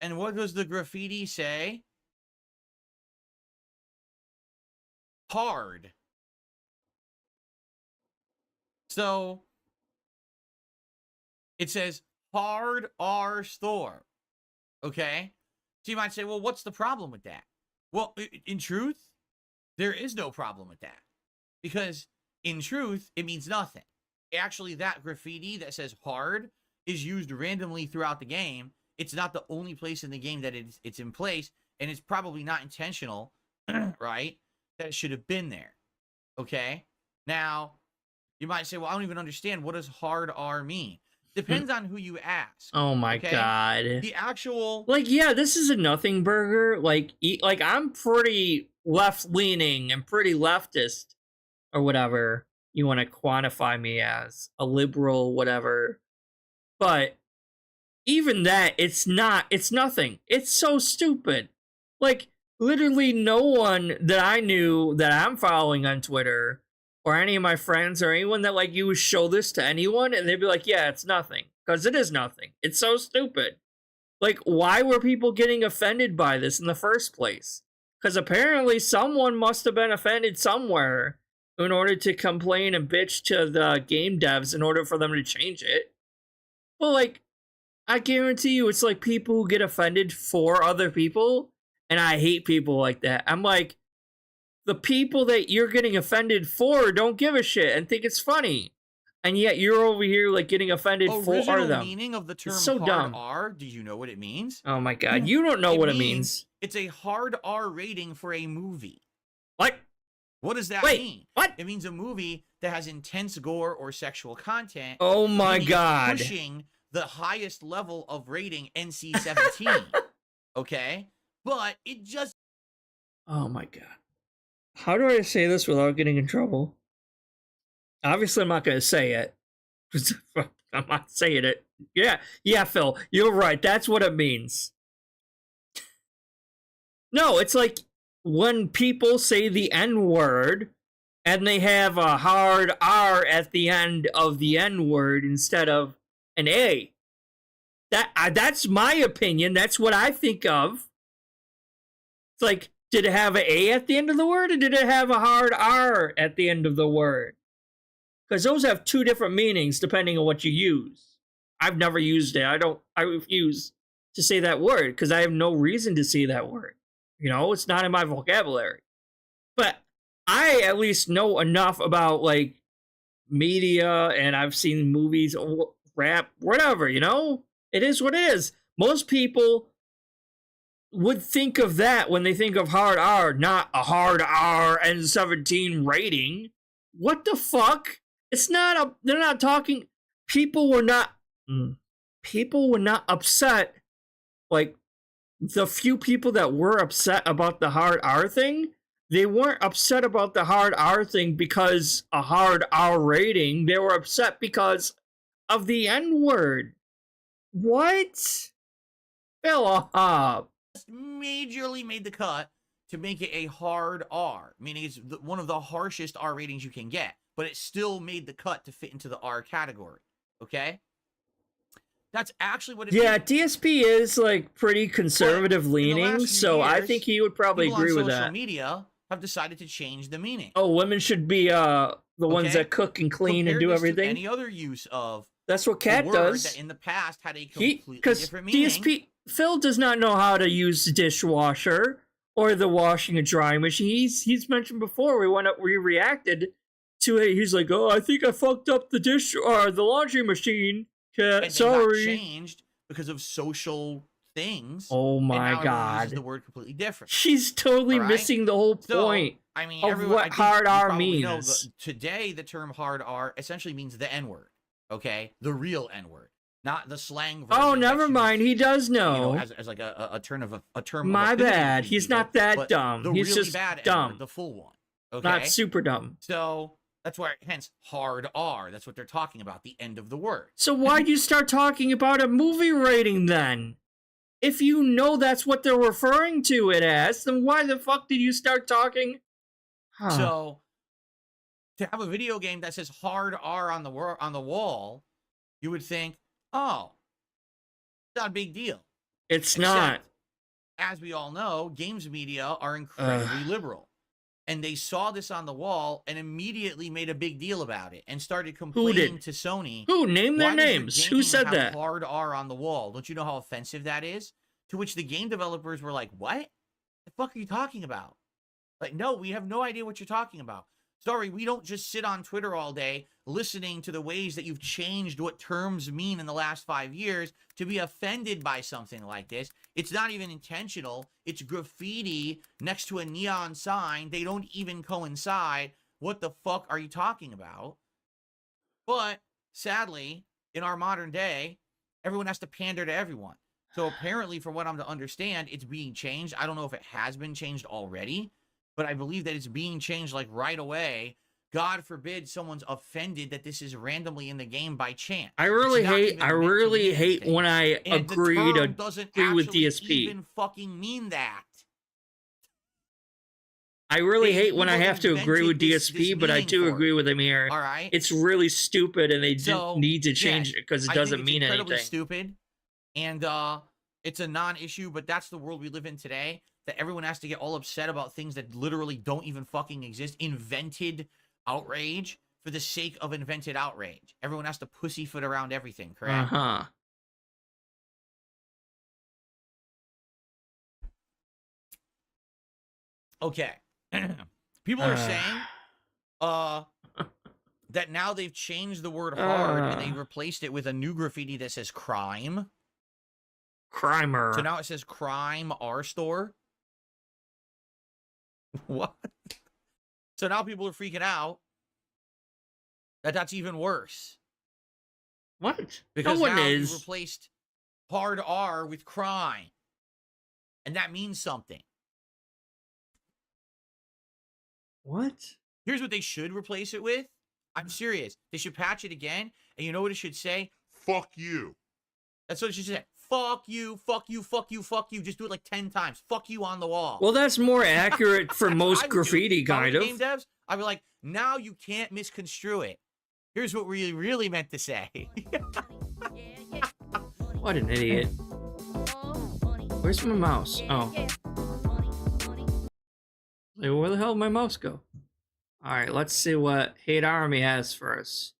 And what does the graffiti say? Hard. So it says hard R store. Okay? So you might say, well, what's the problem with that? Well, in truth, there is no problem with that. Because in truth, it means nothing. Actually, that graffiti that says hard is used randomly throughout the game. It's not the only place in the game that it's in place, and it's probably not intentional, right? That it should have been there. Okay? Now, you might say, well, I don't even understand. What does hard R mean? Depends on who you ask. Oh my okay? God. The actual... Like, yeah, this is a nothing burger. Like I'm pretty left leaning and pretty leftist, or whatever you want to quantify me as, a liberal, whatever. But even that, it's nothing. It's so stupid. Like, literally no one that I knew that I'm following on Twitter, or any of my friends, or anyone that, like, you would show this to anyone, and they'd be like, yeah, it's nothing. Because it is nothing. It's so stupid. Like, why were people getting offended by this in the first place? Because apparently someone must have been offended somewhere in order to complain and bitch to the game devs in order for them to change it. But, like, I guarantee you it's like people who get offended for other people, and I hate people like that. I'm like, the people that you're getting offended for don't give a shit and think it's funny. and yet you're over here like getting offended for Original them. meaning of the term so hard dumb. R, do you know what it means? Oh my god, you don't know what it means. It's a hard R rating for a movie. What? What does that Wait, mean? what? It means a movie that has intense gore or sexual content. Oh my meaning god. Pushing the highest level of rating, NC-17. Okay? But it just... Oh my god. How do I say this without getting in trouble? Obviously, I'm not going to say it. I'm not saying it. Yeah, Phil, you're right. That's what it means. No, it's like when people say the N-word and they have a hard R at the end of the N-word instead of an A. That's my opinion. That's what I think of. It's like, did it have an A at the end of the word, or did it have a hard R at the end of the word? Because those have two different meanings depending on what you use. I've never used it. I refuse to say that word because I have no reason to say that word. You know, it's not in my vocabulary. But I at least know enough about, like, media, and I've seen movies, rap, whatever, you know? It is what it is. Most people would think of that when they think of hard R, not a hard R and 17 rating. What the fuck? It's not they're not talking, people were not upset, like, the few people that were upset about the hard R thing, they weren't upset about the hard R thing because a hard R rating. They were upset because of the N-word. What? Fill up. Majorly made the cut to make it a hard R, meaning it's one of the harshest R ratings you can get, but it still made the cut to fit into the R category. Okay? That's actually what it means. DSP is, like, pretty conservative leaning, so I think he would probably agree with that. Social media have decided to change the meaning. Oh, women should be the ones that cook and clean and do everything. Any other use of that's what Cat does. That in the past had a completely different meaning. DSP Phil does not know how to use the dishwasher or the washing and drying machine. He's mentioned before we reacted to it. He's like, oh, I think I fucked up the the laundry machine. And sorry. They got changed because of social things. Oh my god. The word completely different. She's totally missing the whole point. I mean, of what hard R means. Today, the term hard R essentially means the N-word. Okay, the real N-word, not the slang version. Oh, never mind. He does know. You know, as like a term. My bad. He's not that dumb. He's really just bad dumb. The full one. Okay. Not super dumb. So that's why, hence, hard R. That's what they're talking about. The end of the word. So why'd you start talking about a movie rating then? If you know that's what they're referring to it as, then why the fuck did you start talking? Huh. So, to have a video game that says hard R on the wall, you would think, oh, it's not a big deal. It's not. As we all know, games media are incredibly liberal. And they saw this on the wall and immediately made a big deal about it and started complaining to Sony. Who? Name their names. Who said that? Hard R on the wall. Don't you know how offensive that is? To which the game developers were like, what? The fuck are you talking about? Like, no, we have no idea what you're talking about. Sorry, we don't just sit on Twitter all day listening to the ways that you've changed what terms mean in the last 5 years to be offended by something like this. It's not even intentional. It's graffiti next to a neon sign. They don't even coincide. What the fuck are you talking about? But sadly, in our modern day, everyone has to pander to everyone. So apparently, from what I'm to understand, it's being changed. I don't know if it has been changed already, but I believe that it's being changed like right away. God forbid someone's offended that this is randomly in the game by chance. I really hate when I agree with DSP. Even fucking mean that. I really hate when I have to agree with DSP, but I do agree with him here. All right. It's really stupid, and they need to change it because it doesn't mean anything. Incredibly stupid, and it's a non-issue, but that's the world we live in today. That everyone has to get all upset about things that literally don't even fucking exist. Invented outrage for the sake of invented outrage. Everyone has to pussyfoot around everything, correct? Uh-huh. Okay. People are saying, that now they've changed the word hard and they replaced it with a new graffiti that says crime. Crimer. So now it says crime R store. What? So now people are freaking out that that's even worse. What? Because no one now is. you replaced hard R with crime. And that means something. What? Here's what they should replace it with. I'm serious. They should patch it again. And you know what it should say? Fuck you. That's what it should say. Fuck you, fuck you, fuck you, fuck you. Just do it like 10 times. Fuck you on the wall. Well, that's more accurate for most graffiti, If I were kind of. game devs, I'd be like, now you can't misconstrue it. Here's what we really meant to say. What an idiot. Where's my mouse? Oh. Hey, where the hell did my mouse go? Alright, let's see what Hate Army has for us.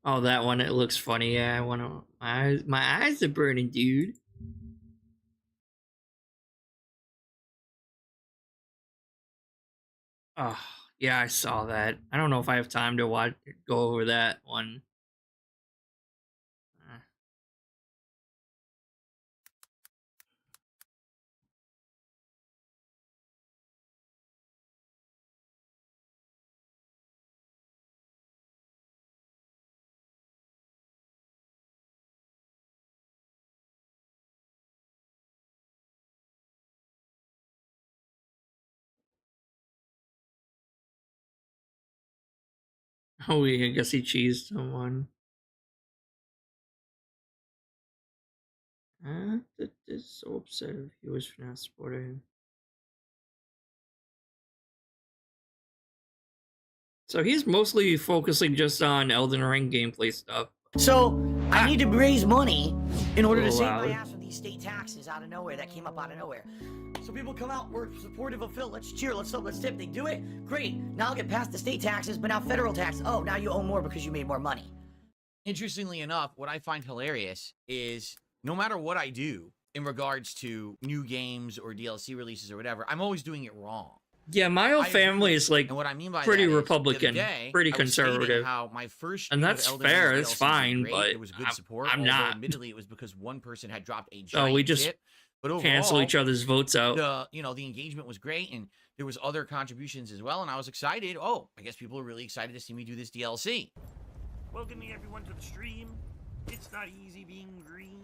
Oh, that one, it looks funny. Yeah, I wanna... My eyes are burning, dude. Oh, yeah, I saw that. I don't know if I have time to go over that one. Oh, yeah, I guess he cheesed someone. That is so upset if he was not supporting him. So he's mostly focusing just on Elden Ring gameplay stuff. So I need to raise money in order to save Loud. my ass from these state taxes out of nowhere that came up out of nowhere. So people come out, we're supportive of Phil. Let's cheer, let's tip. They do it, great. Now I'll get past the state taxes, but now federal tax. Oh, now you owe more because you made more money. Interestingly enough, what I find hilarious is no matter what I do in regards to new games or DLC releases or whatever, I'm always doing it wrong. Yeah, my whole family is like And what I mean by pretty that is, Republican, the other day, pretty I was stating conservative. How my first And stream of that's Elden fair, Ring it's DLC was fine, great. but It was good support. I'm although not. Admittedly, it was because one person had dropped a So giant we just tip. But overall, cancel each other's votes out. the engagement was great, and there was other contributions as well, and I was excited. Oh, I guess people are really excited to see me do this DLC. Welcoming everyone to the stream. It's not easy being green.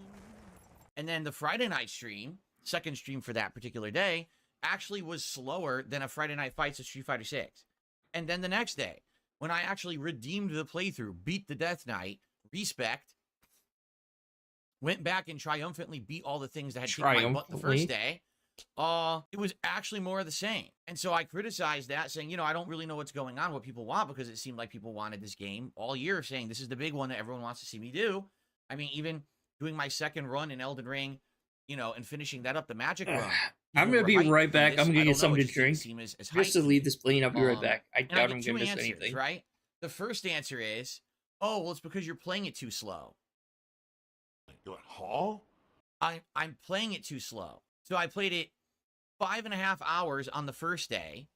And then the Friday night stream, second stream for that particular day, actually was slower than a Friday Night Fights of Street Fighter 6. And then the next day, when I actually redeemed the playthrough, beat the Death Knight, respect, went back and triumphantly beat all the things that had kicked my butt the first day, it was actually more of the same. And so I criticized that, saying, I don't really know what's going on, what people want, because it seemed like people wanted this game all year, saying this is the big one that everyone wants to see me do. I mean, even doing my second run in Elden Ring, and finishing that up, the magic run. I'm gonna be right back. I'm gonna get something to drink. As Just to leave this plane, I'll be right back. I and I doubt get I'm two gonna miss answers, anything. right? The first answer is, oh, well, it's because you're playing it too slow. You're like, huh? I'm playing it too slow. So I played it 5.5 hours on the first day,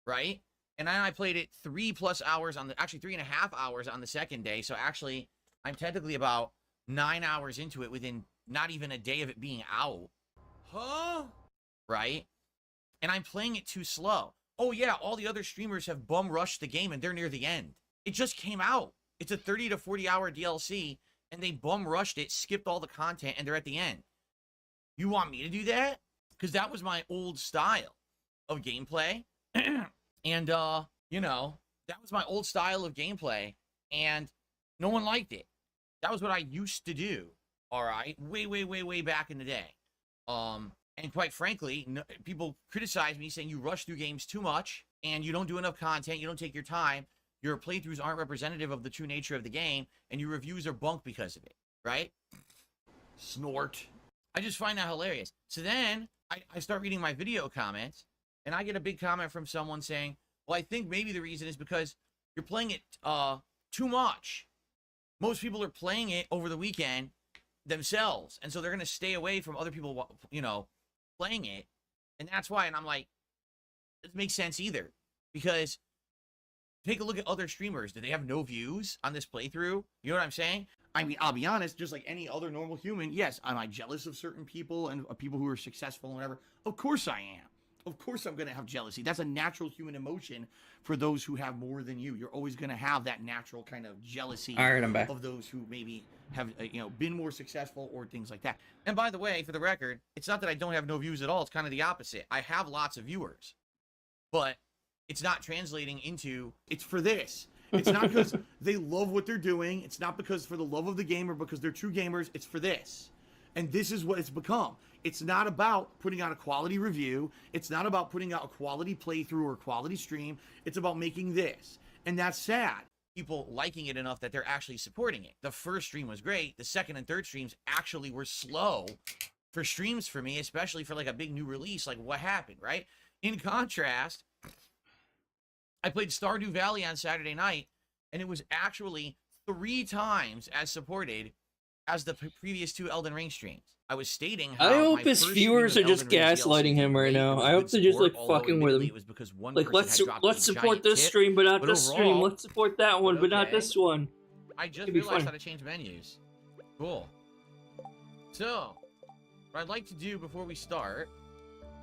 right? And then I played it 3+ hours actually 3.5 hours on the second day. So actually, I'm technically about 9 hours into it within not even a day of it being out. Huh? Right? And I'm playing it too slow. Oh yeah, all the other streamers have bum rushed the game and they're near the end. It just came out. It's a 30 to 40 hour DLC and they bum rushed it, skipped all the content, and they're at the end. You want me to do that? Because that was my old style of gameplay. And, that was my old style of gameplay, and no one liked it. That was what I used to do, all right? Way back in the day. And quite frankly, people criticize me saying you rush through games too much, and you don't do enough content, you don't take your time, your playthroughs aren't representative of the true nature of the game, and your reviews are bunk because of it, right? Snort. I just find that hilarious. So then I start reading my video comments, and I get a big comment from someone saying, well, I think maybe the reason is because You're playing it too much. Most people are playing it over the weekend themselves, and so they're gonna stay away from other people, you know, playing it, and that's why. And I'm like, it doesn't make sense either, because take a look at other streamers. Do they have no views on this playthrough? You know what I'm saying? I mean, I'll be honest, just like any other normal human, yes, am I jealous of certain people and people who are successful and whatever? Of course I am. Of course I'm going to have jealousy. That's a natural human emotion for those who have more than you. You're always going to have that natural kind of jealousy All right, I'm back. of those who maybe have, you know, been more successful or things like that. And by the way, for the record, it's not that I don't have no views at all. It's kind of the opposite. I have lots of viewers, but it's not translating into, it's for this. It's not because they love what they're doing. It's not because for the love of the game or because they're true gamers. It's for this. And this is what it's become. It's not about putting out a quality review. It's not about putting out a quality playthrough or a quality stream. It's about making this. And that's sad. People liking it enough that they're actually supporting it. The first stream was great. The second and third streams actually were slow for streams for me, especially for like a big new release. Like what happened, right? In contrast, I played Stardew Valley on Saturday night, and it was actually 3 times as supported as the previous 2 Elden Ring streams. I was stating how I hope my his first viewers are stream of just Elden Ring gaslighting DLC him right did now. great. I It hope was they're just good like support, fucking although with admittedly him. it was because one Like person had dropped let's a support giant this tip. stream, but not But this stream. overall, Let's support that one, but not okay. this one. I just It'd be realized fun. how to change menus. Cool. So, what I'd like to do before we start,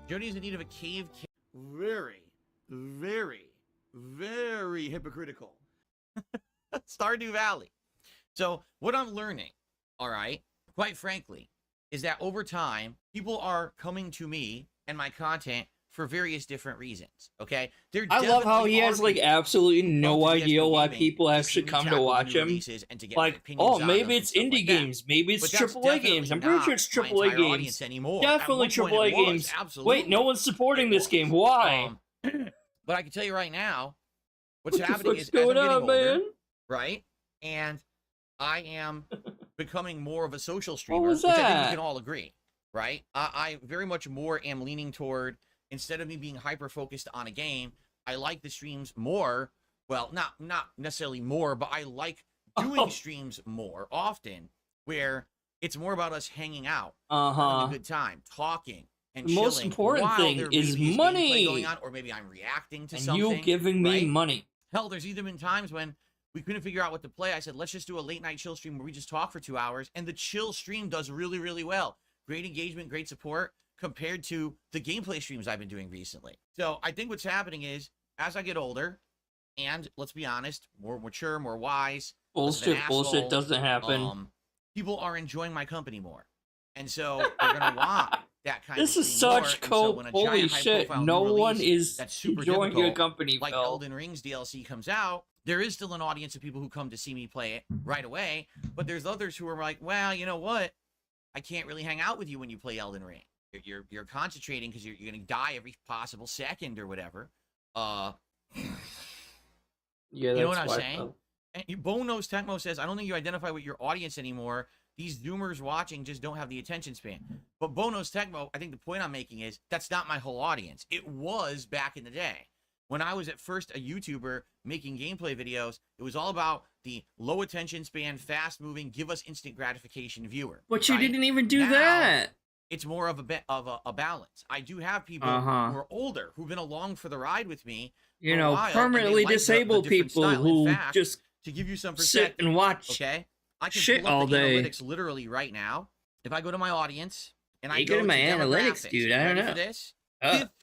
Jody's in need of a cave. Very, very, very hypocritical. Stardew Valley. So, what I'm learning, all right, quite frankly, is that over time, people are coming to me and my content for various different reasons, okay? I love how he has like absolutely no come to idea why DSPGaming people to actually see me come to tackle watch new him. releases and to get Like, opinions oh, on them maybe and it's stuff indie like that. games. Maybe it's But that's AAA games. I'm pretty sure it's definitely not my AAA entire games. audience anymore. At Definitely one point it AAA was, games. absolutely. Wait, no one's supporting It this was. game. Why? But I can tell you right now, what's What the happening fuck's is as I'm going getting on, older, man? right? And I am becoming more of a social streamer, was which I think we that? can all agree, right? I very much more am leaning toward, instead of me being hyper-focused on a game, I like the streams more. Well, not necessarily more, but I like doing streams more often, where it's more about us hanging out, having a good time, talking, and The most chilling important while thing there is maybe gameplay money. going on, or maybe I'm reacting to And something. you giving me right? money. Hell, there's even been times when we couldn't figure out what to play. I said, let's just do a late night chill stream where we just talk for 2 hours. And the chill stream does really, really well. Great engagement, great support compared to the gameplay streams I've been doing recently. So I think what's happening is, as I get older, and let's be honest, more mature, more wise, less of an Bullshit asshole, doesn't happen. people are enjoying my company more. And so they're going to want that kind This of is stream more. such And so cool. when a Holy giant shit. high-profile No new one release is that's super enjoying your difficult, company, like Phil. Elden Ring's DLC comes out, there is still an audience of people who come to see me play it right away, but there's others who are like, well, you know what? I can't really hang out with you when you play Elden Ring. You're concentrating because you're going to die every possible second or whatever. Yeah, You know what I'm why, saying? Phil. And Bone Knows Tecmo says, I don't think you identify with your audience anymore. These Zoomers watching just don't have the attention span. But Bone Knows Tecmo, I think the point I'm making is that's not my whole audience. It was back in the day. When I was at first a YouTuber making gameplay videos, it was all about the low attention span, fast moving, give us instant gratification viewer. But you right? didn't even do Now, that. It's more of a balance. I do have people Uh-huh. who are older who've been along for the ride with me. You for a know, while, and they permanently like the disabled different people style. In who fact, just to give you some sit perspective, and watch. okay, I can shit pull up all the day. analytics literally right now. If I go to my audience and I You go go to my to analytics, demographics, dude, I ready don't for know. this?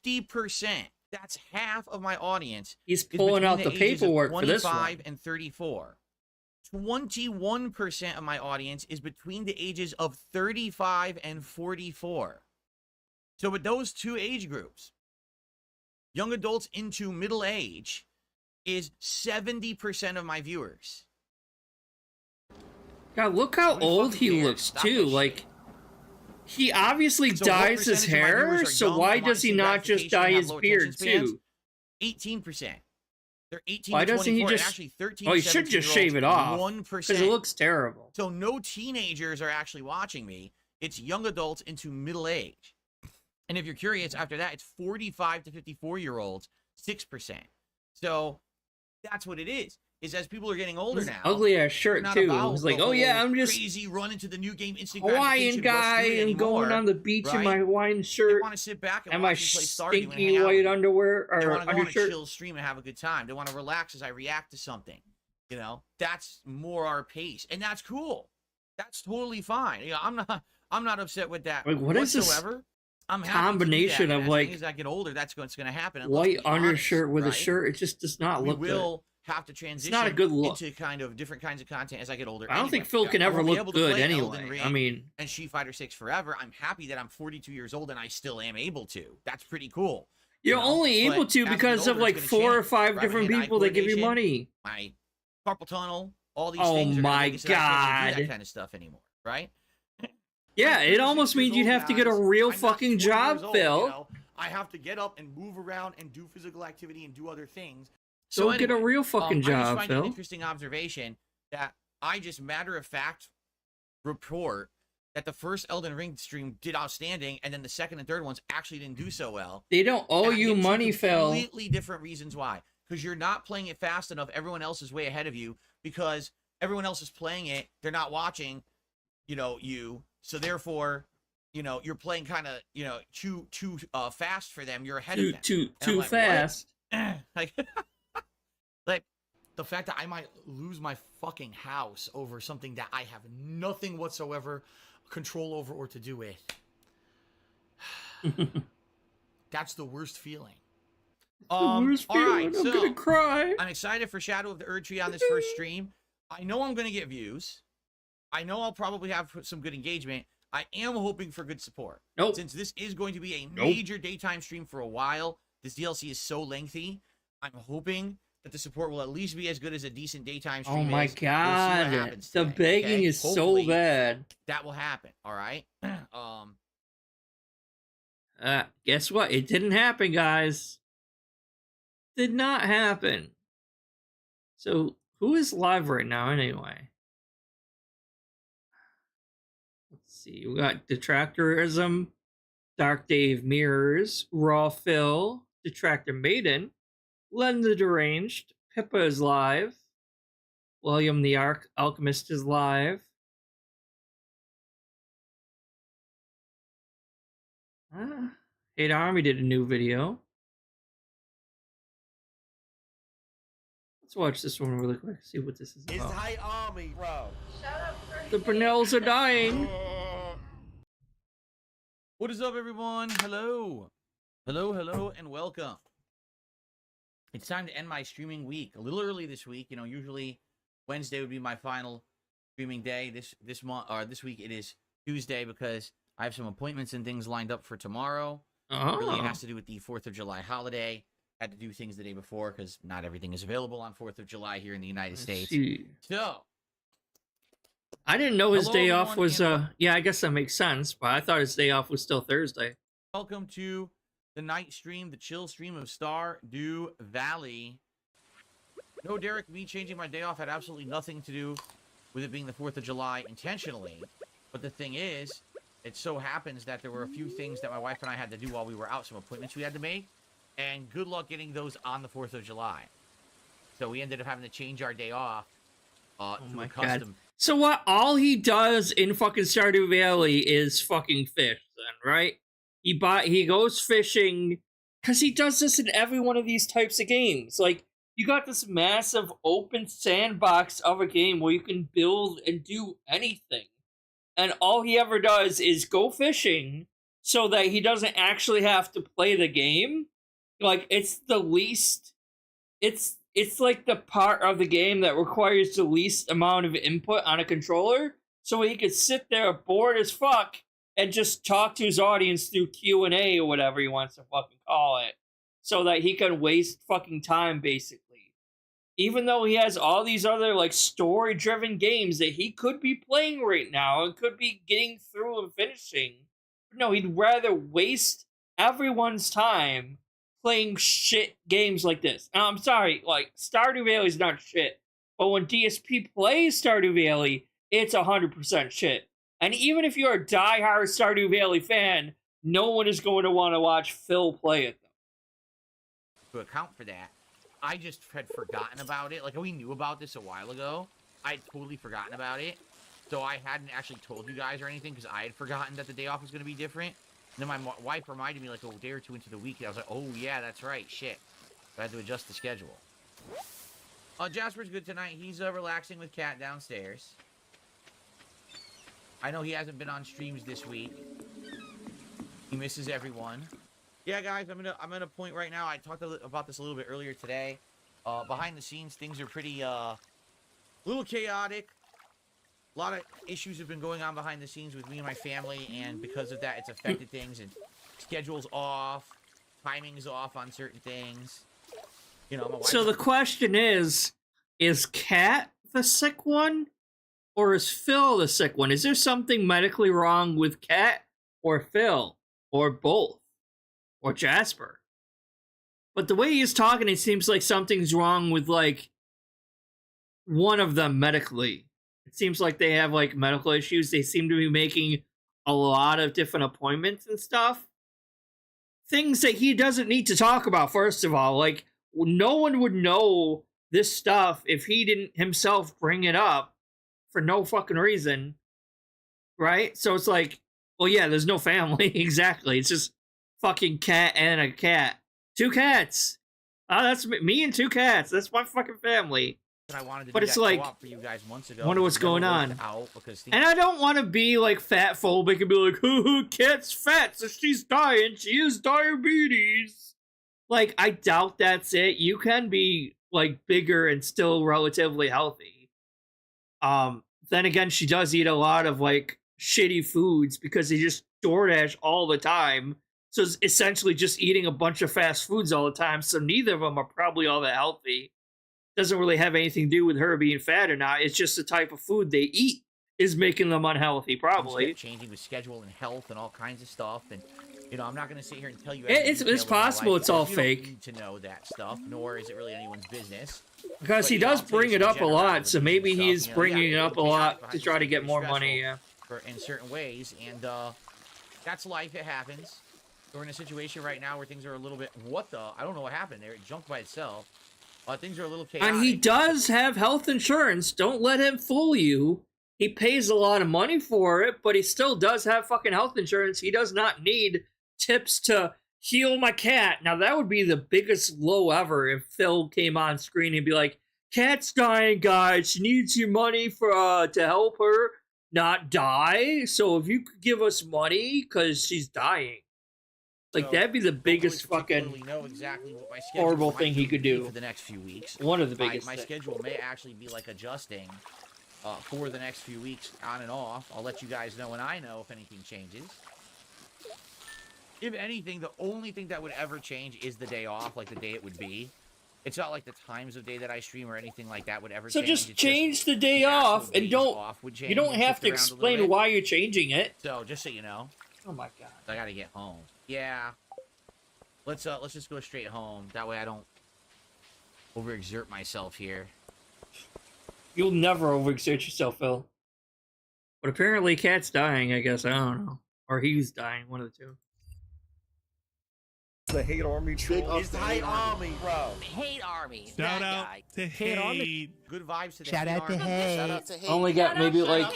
50%. That's half of my audience. He's is pulling between out the the ages of paperwork for this 25 one. and 34. 21% of my audience is between the ages of 35 and 44. So with those two age groups, young adults into middle age is 70% of my viewers. God, look how Nobody old fucking he cares. looks Stop too. this Like, he obviously So what dyes his percentage of my hair, viewers are so young, why want does he instant not just gratification, dye and have his low beard attention spans? too? 18%. They're 18 Why to doesn't he 24, and just- actually 13 Oh, he to should just 17-year-olds, shave it off. 1%. Because it looks terrible. So no teenagers are actually watching me. It's young adults into middle age. And if you're curious, after that, it's 45 to 54-year-olds, 6%. So that's what it is. Is as people are getting older This now. ugly ass they're shirt not too. about It's like, the oh yeah, whole I'm just crazy run into the new game instant Hawaiian gratification, rush guy through it and going anymore, on the beach in right? my Hawaiian They shirt want to sit back and and my watch me play Stardew and hang stinky out white with me. underwear They or want to go on a undershirt. chill stream and have a good time. They want to relax as I react to something. You know, that's more our pace, and that's cool. That's totally fine. You know, I'm not upset with that Like, what is this whatsoever. I'm happy combination to do that, of, and like, as I get older, that's what's going to happen. And White let's be undershirt honest, with a right? shirt. It just does not We look good. will have to transition not a good look. into kind of different kinds of content as I get older. I don't think anyway. Phil can I ever won't be look able to good play Elden anyway. Ring I mean, and Street Fighter 6 forever. I'm happy that I'm 42 years old and I still am able to. That's pretty cool. you're You know? only But able to as we get because of older, like it's gonna 4 or change, 5 right? My different hand-eye people that give you coordination, money. my carpal tunnel, all these Oh things are gonna my make it so that I can't really do God. that kind of stuff anymore, right? Yeah, I'm it 36 almost years means you'd old, have to get a guys. real I'm not fucking 20 job, years old, Phil. you know? I have to get up and move around and do physical activity and do other things. So get a anyway, real fucking I just job, find it an Phil. interesting observation that I just matter of fact report that the first Elden Ring stream did outstanding, and then the second and third ones actually didn't do so well. They don't owe And I you get two money, Phil. Completely different reasons why. Because you're not playing it fast enough. Everyone else is way ahead of you because everyone else is playing it. They're not watching, you. So therefore, you're playing kind of, too fast for them. You're ahead of them. Too And I'm like, what? fast. like, like the fact that I might lose my fucking house over something that I have nothing whatsoever control over or to do with. That's the worst feeling. The worst all feeling. right, I'm so gonna cry. I'm excited for Shadow of the Erdtree on this first stream. I know I'm gonna get views. I know I'll probably have some good engagement. I am hoping for good support. Nope. Since this is going to be a major daytime stream for a while, this DLC is so lengthy. I'm hoping that the support will at least be as good as a decent daytime stream. Oh my is. We'll see what God. happens The today, begging okay? is Hopefully, so bad. that will happen. All right. Guess what? It didn't happen, guys. Did not happen. So, who is live right now, anyway? Let's see. We got Detractorism, Dark Dave Mirrors, Raw Phil, Detractor Maiden, Len the Deranged, Pippa is live, William the Alchemist is live. Hate Army did a new video. Let's watch this one really quick, see what this is about. It's High Army, bro. The Burnells are dying. What is up, everyone? Hello. Hello, and welcome. It's time to end my streaming week. A little early this week. Usually Wednesday would be my final streaming day. This month or this week it is Tuesday because I have some appointments and things lined up for tomorrow. Oh. Really, it has to do with the 4th of July holiday. Had to do things the day before because not everything is available on 4th of July here in the United States. So, I didn't know his hello, day off everyone, was and yeah, I guess that makes sense, but I thought his day off was still Thursday. welcome to the night stream, the chill stream of Stardew Valley. No, Derek, me changing my day off had absolutely nothing to do with it being the 4th of July intentionally. But the thing is, it so happens that there were a few things that my wife and I had to do while we were out, some appointments we had to make, and good luck getting those on the 4th of July. So we ended up having to change our day off to a custom. So what? All he does in fucking Stardew Valley is fucking fish, then, right? He goes fishing because he does this in every one of these types of games. Like, you got this massive open sandbox of a game where you can build and do anything, and all he ever does is go fishing so that he doesn't actually have to play the game. Like, it's the least. It's like the part of the game that requires the least amount of input on a controller, so he could sit there bored as fuck and just talk to his audience through Q&A or whatever he wants to fucking call it, so that he can waste fucking time, basically. Even though he has all these other, like, story-driven games that he could be playing right now and could be getting through and finishing. No, he'd rather waste everyone's time playing shit games like this. Now, I'm sorry, like, Stardew Valley's not shit, but when DSP plays Stardew Valley, it's 100% shit. And even if you're a die-hard Stardew Valley fan, no one is going to want to watch Phil play it, though. To account for that, I just had forgotten about it. Like, we knew about this a while ago. I'd totally forgotten about it. So I hadn't actually told you guys or anything because I had forgotten that the day off was going to be different. And then my wife reminded me like a day or two into the week. And I was like, oh, yeah, that's right. Shit. I had to adjust the schedule. Jasper's good tonight. He's relaxing with Cat downstairs. I know he hasn't been on streams this week. He misses everyone. Yeah, guys, I'm at a point right now. I talked about this a little bit earlier today. Behind the scenes, things are pretty little chaotic. A lot of issues have been going on behind the scenes with me and my family, and because of that, it's affected things. And schedule's off, timing's off on certain things. You know, my wife. So the question is Kat the sick one, or is Phil the sick one? Is there something medically wrong with Kat or Phil, or both, or Jasper? But the way he's talking, it seems like something's wrong with like one of them medically. It seems like they have like medical issues. They seem to be making a lot of different appointments and stuff. Things that he doesn't need to talk about, first of all. Like, no one would know this stuff if he didn't himself bring it up for no fucking reason. Right? So it's like, well, yeah, there's no family. Exactly. It's just fucking cat and a cat. 2 cats. That's me and 2 cats. That's my fucking family. I wanted to but it's like, for you guys months ago. Wonder what's going on. And I don't want to be like fat phobic and be like, hoo, Cat's fat, so she's dying. She has diabetes. Like, I doubt that's it. You can be like bigger and still relatively healthy. Then again, she does eat a lot of like shitty foods because they just DoorDash all the time. So it's essentially just eating a bunch of fast foods all the time. So neither of them are probably all that healthy. Doesn't really have anything to do with her being fat or not. It's just the type of food they eat is making them unhealthy, probably. Changing with schedule and health and all kinds of stuff. And, you know, I'm not going to sit here and tell you it's possible it's all fake. You don't need to know that stuff, nor is it really anyone's business. Because but, he does bring it up a lot, so maybe he's stuff, bringing it up a lot to try to get more money, yeah. In certain ways, and that's life, it happens. We're in a situation right now where things are a little bit, I don't know what happened there. It jumped by itself. Things are a little chaotic. And he does have health insurance. Don't let him fool you. He pays a lot of money for it, but he still does have fucking health insurance. He does not need tips to heal my cat. Now, that would be the biggest low ever if Phil came on screen and be like, Cat's dying, guys. She needs your money for to help her not die. So if you could give us money, because she's dying. Like, so, that'd be the biggest fucking know exactly what my horrible thing he could do for the next few weeks. One of the biggest. My schedule may actually be like adjusting for the next few weeks on and off. I'll let you guys know when I know if anything changes. If anything, the only thing that would ever change is the day off, like the day it would be. It's not like the times of day that I stream or anything like that would ever change. So just change the day off and don't. You don't have to explain why you're changing it. So just so you know. Oh my god. I gotta get home. Yeah. Let's just go straight home. That way I don't overexert myself here. You'll never overexert yourself, Phil. But apparently Cat's dying, I guess. I don't know. Or he's dying, one of the two. The hate army troll. It's the hate army, bro. Hate army. Shout out to hate. Good vibes to the Shout out to hate. Shout out to hate. Only got maybe like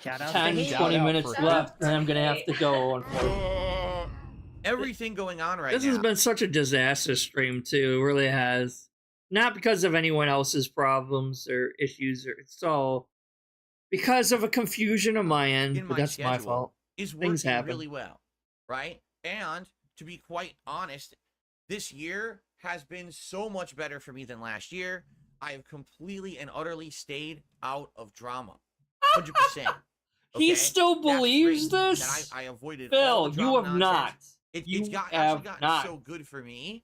10, 20 minutes left, and I'm gonna have to go, unfortunately. Everything going on right now. This has been such a disaster stream, too. It really has. Not because of anyone else's problems or issues. It's all because of a confusion on my end, but that's my fault. Things happen. Really well, right? And to be quite honest, this year has been so much better for me than last year. I have completely and utterly stayed out of drama. 100%. Okay? He still believes this? I avoided Phil, all the drama you have nonsense. not. It's actually gotten so good for me.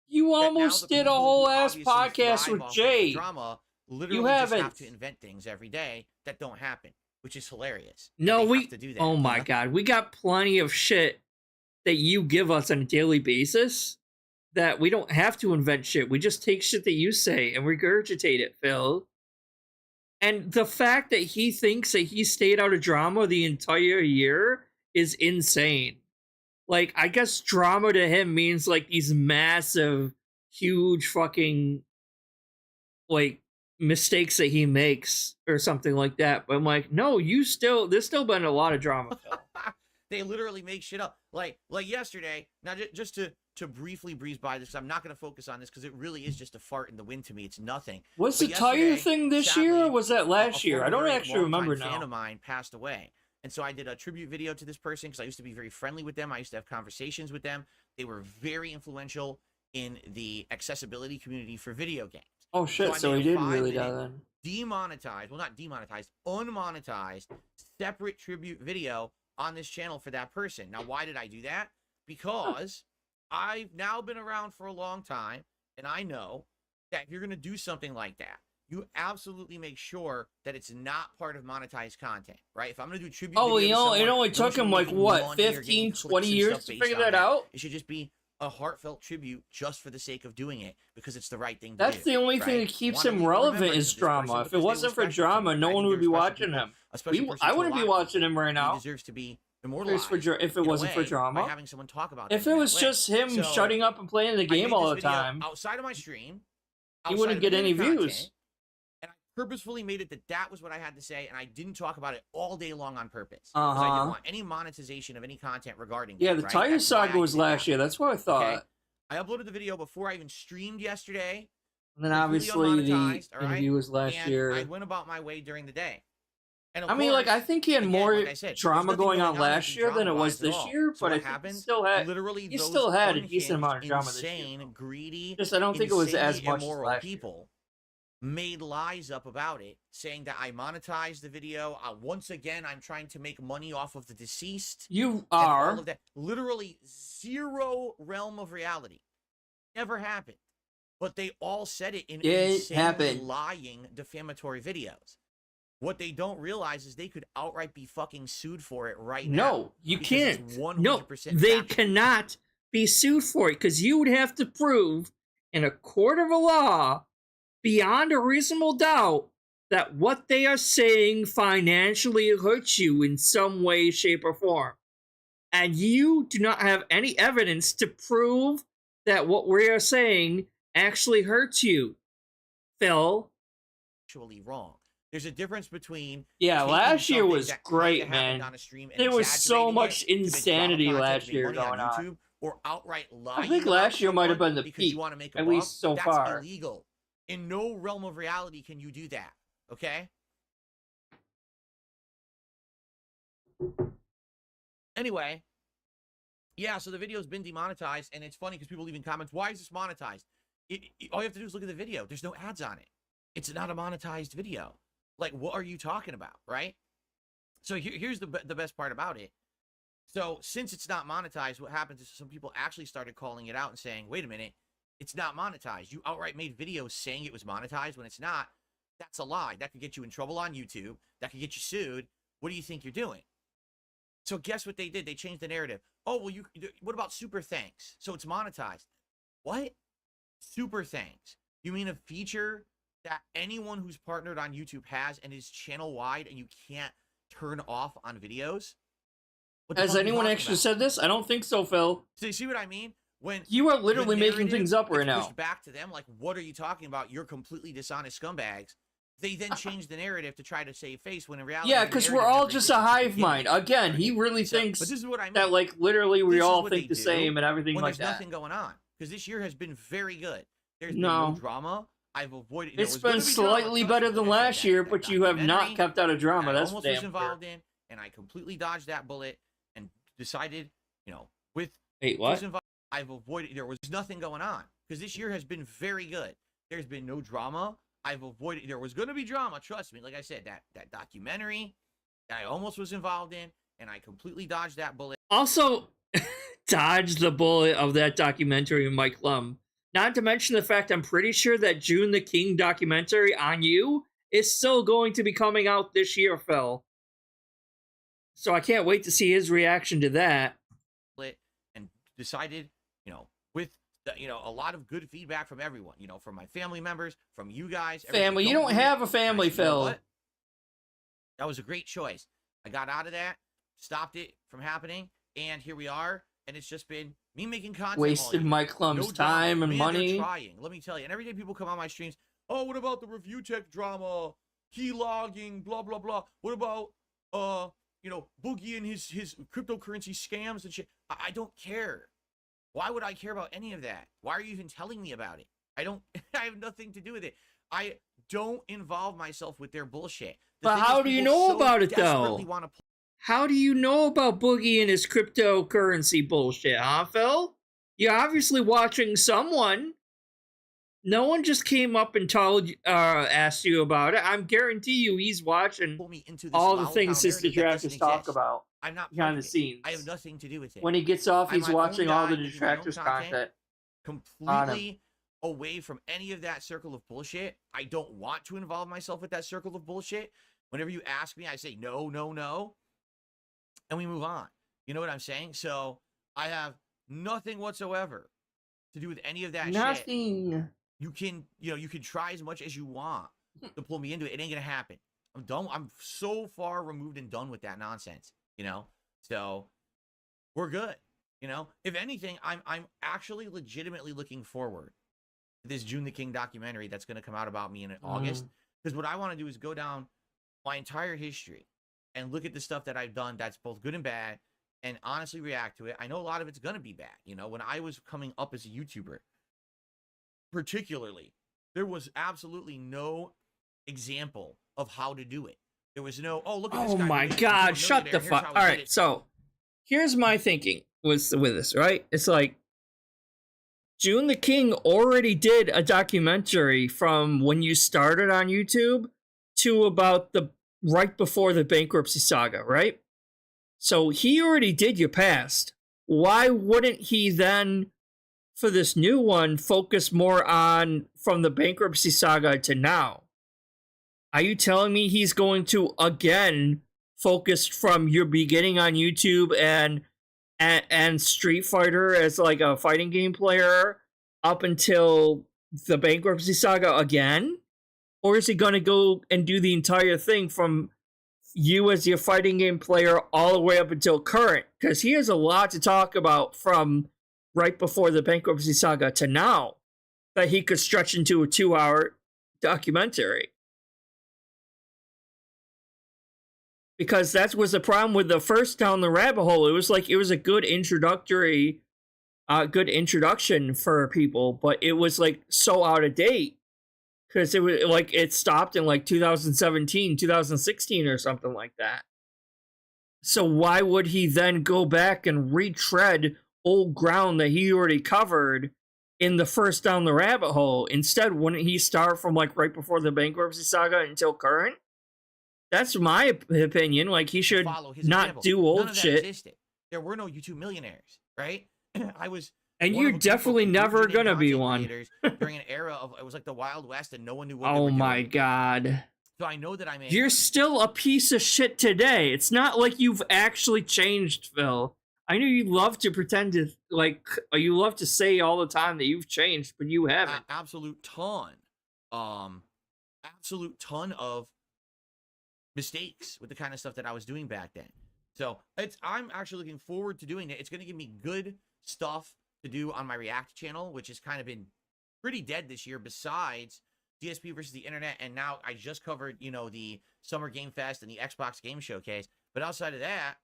You almost did a whole ass podcast with Jay. Drama literally just have to invent things every day that don't happen, which is hilarious. No, we have to do that, oh my god, we got plenty of shit that you give us on a daily basis that we don't have to invent shit. We just take shit that you say and regurgitate it, Phil. And the fact that he thinks that he stayed out of drama the entire year is insane. Like, I guess drama to him means like these massive huge fucking like mistakes that he makes or something like that. But I'm like, no, there's still been a lot of drama, Phil. They literally make shit up. Like yesterday. Now, just to briefly breeze by this, I'm not going to focus on this because it really is just a fart in the wind to me. It's nothing. Was But the tire yesterday, thing this sadly, year or was that a last year? I don't very actually remember longtime fan now. of mine passed away. And so I did a tribute video to this person because I used to be very friendly with them. I used to have conversations with them. They were very influential in the accessibility community for video games. Oh shit, so he did really die then. Demonetized, well, not demonetized, unmonetized, separate tribute video on this channel for that person. Now, why did I do that? Because I've now been around for a long time, and I know that if you're going to do something like that, you absolutely make sure that it's not part of monetized content, right? If I'm going to do tribute Oh, video to someone, it only no took should him be like making what, money or 15, getting clicks 20 and years stuff to based figure on that out? It should just be a heartfelt tribute just for the sake of doing it because it's the right thing to That's do. the only thing right? that keeps Wanna him leave a relevant remembrance is of this person drama. If it because they wasn't were for special to drama, me. no I one think would be they're special watching people, him. a special person I to a wouldn't be lot of watching him right people. now. He deserves to be If immortalized it in a wasn't for way drama. by having someone talk about If them it in was that way. just him So, shutting up and playing the I game made all this the video time, outside of my stream. he outside wouldn't of get any content, views. and I purposefully made it that was what I had to say, and I didn't talk about it all day long on purpose. Because I didn't want any monetization of any content regarding Yeah, it, the right? tire That's why saga I was did last that. year. That's what I thought. Okay? I uploaded the video before I even streamed yesterday. And then completely obviously the unmonetized, all right? interview was last And year. I went about my way during the day. And of I mean, like, course, I think he had again, more like I said, there's drama nothing going on with last me year than it was drama-wise at this all. year, So but what I think happened? he still had Literally, he those still had a decent amount of unhinged, drama this year. insane, greedy, Just I don't think it was as insanely much as immoral last year. people made lies up about it, saying that I monetized the video. Once again, I'm trying to make money off of the deceased. You and all are. of that. Literally zero realm of reality. Never happened. But they all said it in It insanely happened. lying, defamatory videos. What they don't realize is they could outright be fucking sued for it right now. No, you because can't. it's No, 100% they factual. cannot be sued for it because you would have to prove in a court of a law beyond a reasonable doubt that what they are saying financially hurts you in some way, shape, or form. And you do not have any evidence to prove that what we are saying actually hurts you, Phil. Actually wrong. There's a difference between Last year something was that great, kinda happened man. on a stream and There was so exaggerating much it to make insanity drama content last to make year money going on. YouTube, or outright lying. I think about last year might have someone been the because peak, you want to make a at buck. least so That's far. illegal. In no realm of reality can you do that. Okay. Anyway, yeah. So the video's been demonetized, and it's funny because people leave in comments, "Why is this monetized?" All you have to do is look at the video. There's no ads on it. It's not a monetized video. Like, what are you talking about, right? So here's the best part about it. So since it's not monetized, what happens is some people actually started calling it out and saying, wait a minute, it's not monetized. You outright made videos saying it was monetized when it's not. That's a lie. That could get you in trouble on YouTube. That could get you sued. What do you think you're doing? So guess what they did? They changed the narrative. Oh, well, what about super thanks? So it's monetized. What? Super thanks. You mean a feature that anyone who's partnered on YouTube has and is channel wide and you can't turn off on videos? Has anyone actually said this? I don't think so, Phil. So you see what I mean? When you are literally the making narrative things up right gets now. pushed back to them, like, what are you talking about? You're completely dishonest scumbags. They then change the narrative to try to save face when in reality, Yeah, the because we're narrative all never just a existed to hive begin mind. with. Again, he really So, thinks but this is what I mean. that, like, literally we This is all what think they the do same and everything when like there's that. nothing going on. Because this year has been very good. There's been no drama. I've avoided. It's been slightly better than last year, but you have not kept out of drama. That's almost damn was involved clear. in, and I completely dodged that bullet and decided, with Wait, what? I've avoided. There was nothing going on because this year has been very good. There's been no drama. I've avoided. There was going to be drama. Trust me. Like I said, that documentary that I almost was involved in, and I completely dodged that bullet. Also, dodged the bullet of that documentary with Mike Lum. Not to mention the fact I'm pretty sure that June the King documentary on you is still going to be coming out this year, Phil. So I can't wait to see his reaction to that. And decided, with a lot of good feedback from everyone, from my family members, from you guys. Family, you don't have a family, Phil. That was a great choice. I got out of that, stopped it from happening, and here we are. And it's just been Me making content. Wasted my clum's time and money. Trying. Let me tell you. And every day people come on my streams. Oh, what about the review tech drama? Key logging, blah blah blah. What about you know, Boogie and his cryptocurrency scams and shit? I don't care. Why would I care about any of that? Why are you even telling me about it? I don't. I have nothing to do with it. I don't involve myself with their bullshit. But how do you know about it though? How do you know about Boogie and his cryptocurrency bullshit, huh, Phil? You're obviously watching someone. No one just came up and asked you about it. I'm guarantee you he's watching all the things his detractors talk about. I'm not behind the scenes. I have nothing to do with it. When he gets off, he's watching all the detractors content. Completely away from any of that circle of bullshit. I don't want to involve myself with that circle of bullshit. Whenever you ask me, I say no, no, no. And we move on. You know what I'm saying? So I have nothing whatsoever to do with any of that shit. Nothing. You can try as much as you want to pull me into it. It ain't gonna happen. I'm done. I'm so far removed and done with that nonsense. You know? So we're good. You know? If anything, I'm actually legitimately looking forward to this June the King documentary that's gonna come out about me in August. Because what I want to do is go down my entire history and look at the stuff that I've done that's both good and bad and honestly react to it. I know a lot of it's going to be bad. You know, when I was coming up as a YouTuber, particularly, there was absolutely no example of how to do it. There was no, oh, look at this guy. Oh my God, shut the fuck. All right, so here's my thinking with this, right? It's like, June the King already did a documentary from when you started on YouTube to about the right before the bankruptcy saga, right? So he already did your past. Why wouldn't he then, for this new one, focus more on from the bankruptcy saga to now? Are you telling me he's going to again focus from your beginning on YouTube and Street Fighter as like a fighting game player up until the bankruptcy saga again? Or is he going to go and do the entire thing from you as your fighting game player all the way up until current? Because he has a lot to talk about from right before the bankruptcy saga to now that he could stretch into a 2-hour documentary. Because that was the problem with the first Down the Rabbit Hole. It was like, it was a good introduction for people, but it was like so out of date. Because it was like it stopped in like 2017, 2016 or something like that. So why would he then go back and retread old ground that he already covered in the first Down the Rabbit Hole? Instead, wouldn't he start from like right before the bankruptcy saga until current? That's my opinion. Like, he should not do old shit. Existed. There were no YouTube millionaires, right? I was. And you're definitely never gonna be one. During an era of, it was like the Wild West and no one knew what they were Oh doing. my God. So I know that I'm in. You're still a piece of shit today. It's not like you've actually changed, Phil. I know you love to pretend to, like, you love to say all the time that you've changed, but you haven't. Absolute ton of mistakes with the kind of stuff that I was doing back then. So I'm actually looking forward to doing it. It's going to give me good stuff to do on my React channel, which has kind of been pretty dead this year, besides DSP versus the internet. And now I just covered, you know, the Summer Game Fest and the Xbox Game Showcase. But outside of that,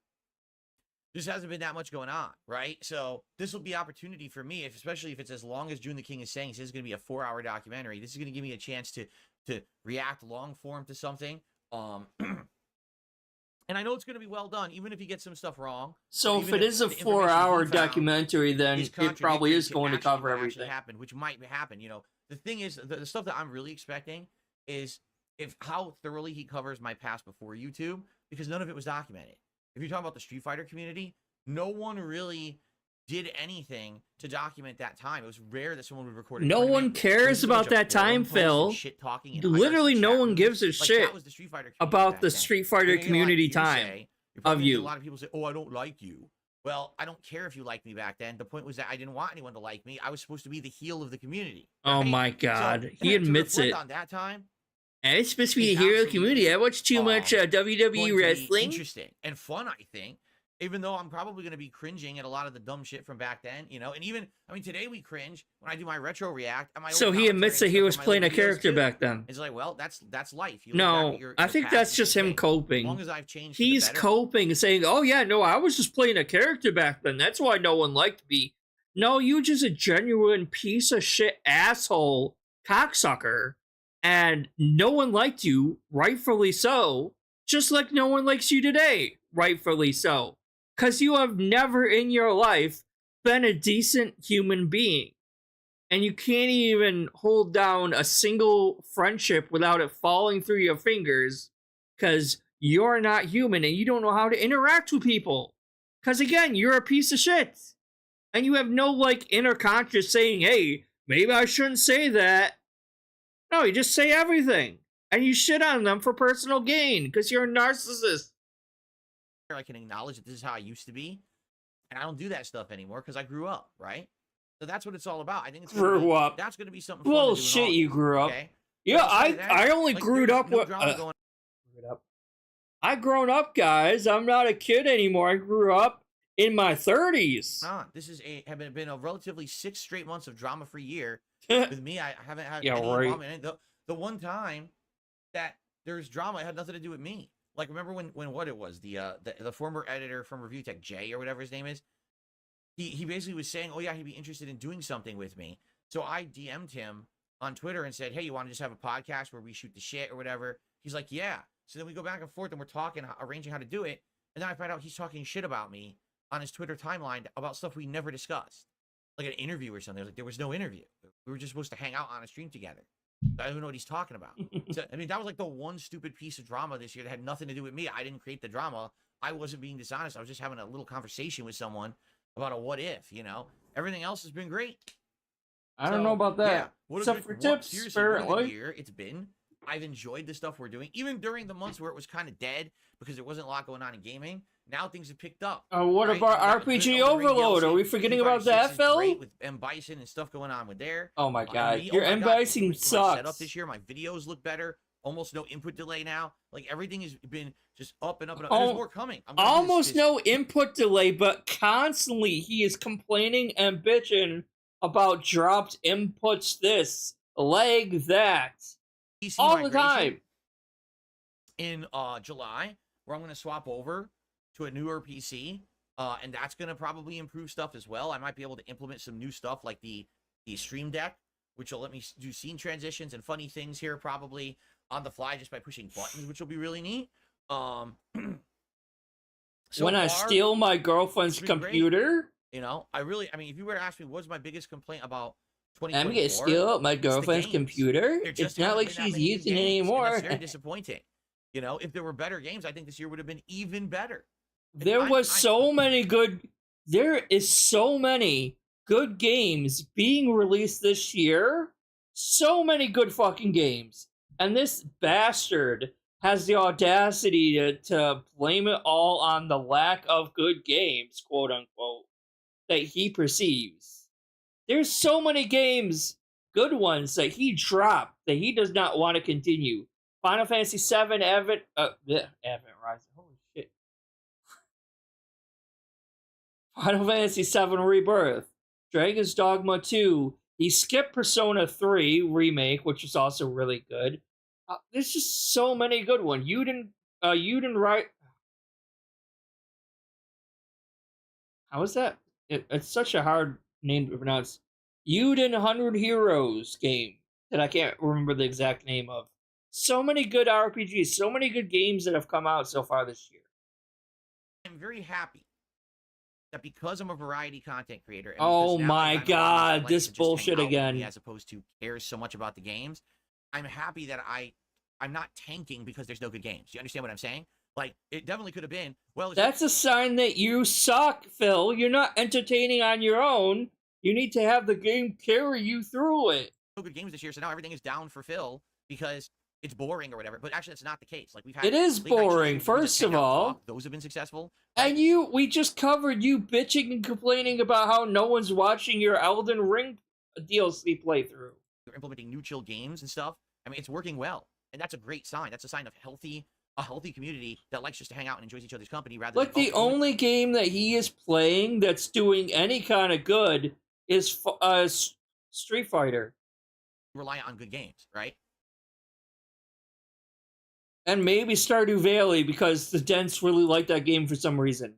just hasn't been that much going on, right? So this will be opportunity for me, especially if it's as long as June the King is saying this is going to be a 4-hour documentary. This is going to give me a chance to react long form to something. And I know it's going to be well done, even if you get some stuff wrong. So if it is a 4-hour documentary, then it probably is going to cover everything. Happen, which might happen. You know, the thing is, the stuff that I'm really expecting is how thoroughly he covers my past before YouTube, because none of it was documented. If you're talking about the Street Fighter community, no one really did anything to document that time. It was rare that someone would record it. No one cares about that time, Phil. Literally, no one gives a shit about the Street Fighter community time of you. A lot of people say, "Oh, I don't like you." Well, I don't care if you liked me back then. The point was that I didn't want anyone to like me. I was supposed to be the heel of the community. Right? Oh my God, so, he admits it. On that time, and it's supposed to be the hero of the community. I watch too much WWE wrestling. Interesting and fun, I think. Even though I'm probably going to be cringing at a lot of the dumb shit from back then, you know, and even, I mean, today we cringe when I do my retro react. And my So old he admits that commentary he and was stuff on my playing a old videos character too. back then. It's like, well, that's life. You look back No, at your I think past that's and just you him think, coping. As long as I've changed, for the He's better. coping, saying, "Oh yeah, no, I was just playing a character back then. That's why no one liked me." No, you just a genuine piece of shit asshole cocksucker, and no one liked you, rightfully so. Just like no one likes you today, rightfully so. Because you have never in your life been a decent human being. And you can't even hold down a single friendship without it falling through your fingers. Because you're not human and you don't know how to interact with people. Because again, you're a piece of shit. And you have no, like, inner conscience saying, hey, maybe I shouldn't say that. No, you just say everything. And you shit on them for personal gain. Because you're a narcissist. I can acknowledge that this is how I used to be, and I don't do that stuff anymore because I grew up, right? So that's what it's all about. I think it's Grew up. That's going to be something. Bullshit, you grew up. Okay? Yeah, I only grew up with. I grown up, guys. I'm not a kid anymore. I grew up in my 30s. This is been a relatively 6 straight months of drama-free year. With me, I haven't had any involvement in it. The one time that there's drama, it had nothing to do with me. Like, remember when what it was, the former editor from Review Tech, Jay, or whatever his name is, he basically was saying, oh yeah, he'd be interested in doing something with me. So I DM'd him on Twitter and said, hey, you want to just have a podcast where we shoot the shit or whatever? He's like, yeah. So then we go back and forth and we're talking, arranging how to do it. And then I find out he's talking shit about me on his Twitter timeline about stuff we never discussed. Like an interview or something. Like, there was no interview. We were just supposed to hang out on a stream together. I don't even know what he's talking about. So, I mean, that was like the one stupid piece of drama this year that had nothing to do with me. I didn't create the drama. I wasn't being dishonest. I was just having a little conversation with someone about a what if, you know? Everything else has been great. I don't know about that. Yeah, what Except for tips, seriously, what a good apparently. year it's been. I've enjoyed the stuff we're doing. Even during the months where it was kind of dead because there wasn't a lot going on in gaming, now things have picked up. What right? about RPG Overload? Are we forgetting about that, Phil? With M. Bison and stuff going on with there. Oh my god, Me, your oh my M. God, Bison my sucks. setup this year, my videos look better. Almost no input delay now. Like, everything has been just up and up and up. There's more coming. Almost no input delay, but constantly he is complaining and bitching about dropped inputs, this, lag, that. PC all the migration time. In July, where I'm going to swap over to a newer PC, and that's going to probably improve stuff as well. I might be able to implement some new stuff like the Stream Deck, which will let me do scene transitions and funny things here probably on the fly just by pushing buttons, which will be really neat. So when I far, steal my girlfriend's it's been computer, great. You know, I mean, if you were to ask me what's my biggest complaint about I'm 2024, gonna steal up my girlfriend's computer. There just It's not haven't like been that she's many new using it games, and anymore. That's very disappointing. You know, if there were better games, I think this year would have been even better. There is so many good games being released this year. So many good fucking games. And this bastard has the audacity to blame it all on the lack of good games, quote unquote, that he perceives. There's so many games, good ones, that he dropped that he does not want to continue. Final Fantasy VII, Advent Rising. Holy shit. Final Fantasy VII Rebirth. Dragon's Dogma 2. He skipped Persona 3 Remake, which is also really good. There's just so many good ones. You didn't write. How is that? It's such a hard name to pronounce. Yuden 100 Heroes game that I can't remember the exact name of. So many good RPGs, so many good games that have come out so far this year. I'm very happy that because I'm a variety content creator. And oh now my god, this bullshit again. As opposed to cares so much about the games. I'm happy that I'm not tanking because there's no good games. Do you understand what I'm saying? Like, it definitely could have been. Well, that's a sign that you suck, Phil. You're not entertaining on your own. You need to have the game carry you through it. No good games this year, so now everything is down for Phil because it's boring or whatever. But actually, that's not the case. Like, we've had. It is boring. First of all, those have been successful. And we just covered you bitching and complaining about how no one's watching your Elden Ring DLC playthrough. You're implementing new chill games and stuff. I mean, it's working well, and that's a great sign. That's a sign of healthy a healthy community that likes just to hang out and enjoys each other's company rather Like, than the only game that he is playing that's doing any kind of good is Street Fighter. rely on good games, right? And maybe Stardew Valley, because the Dents really like that game for some reason.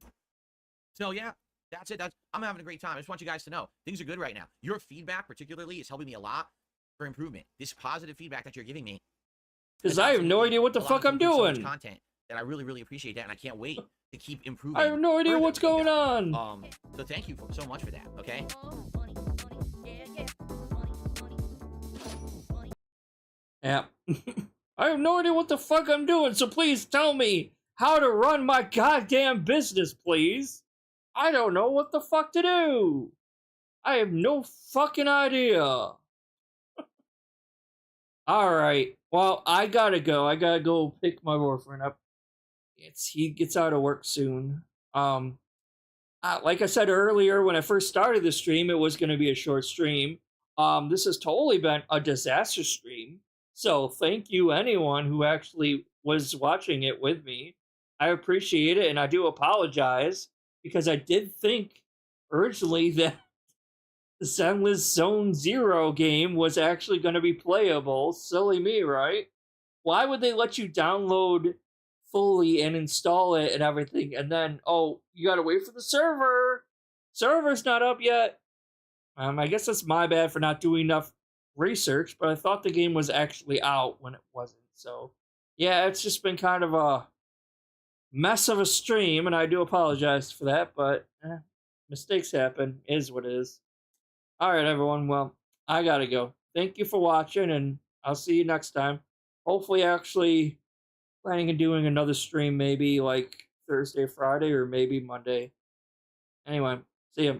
So yeah, that's it. I'm having a great time. I just want you guys to know things are good right now. Your feedback, particularly, is helping me a lot for improvement. This positive feedback that you're giving me, because I have no idea what the fuck I'm doing. Content that I really, really appreciate that, and I can't wait to keep improving. I have no idea what's going on. So thank you so much for that. Okay. Yeah. I have no idea what the fuck I'm doing, so please tell me how to run my goddamn business, please. I don't know what the fuck to do. I have no fucking idea. Alright, well, I gotta go. I gotta go pick my boyfriend up. He gets out of work soon. Like I said earlier, when I first started the stream, it was gonna be a short stream. This has totally been a disaster stream. So thank you, anyone who actually was watching it with me. I appreciate it, and I do apologize, because I did think originally that the Zenless Zone Zero game was actually going to be playable. Silly me, right? Why would they let you download fully and install it and everything, and then, oh, you gotta wait for the server? Server's not up yet. I guess that's my bad for not doing enough research, but I thought the game was actually out when it wasn't. So yeah, it's just been kind of a mess of a stream, and I do apologize for that, but mistakes happen. Is what it is. Alright, everyone, well, I gotta go. Thank you for watching, and I'll see you next time. Hopefully actually planning on doing another stream, maybe like Thursday, Friday, or maybe Monday. Anyway, see ya.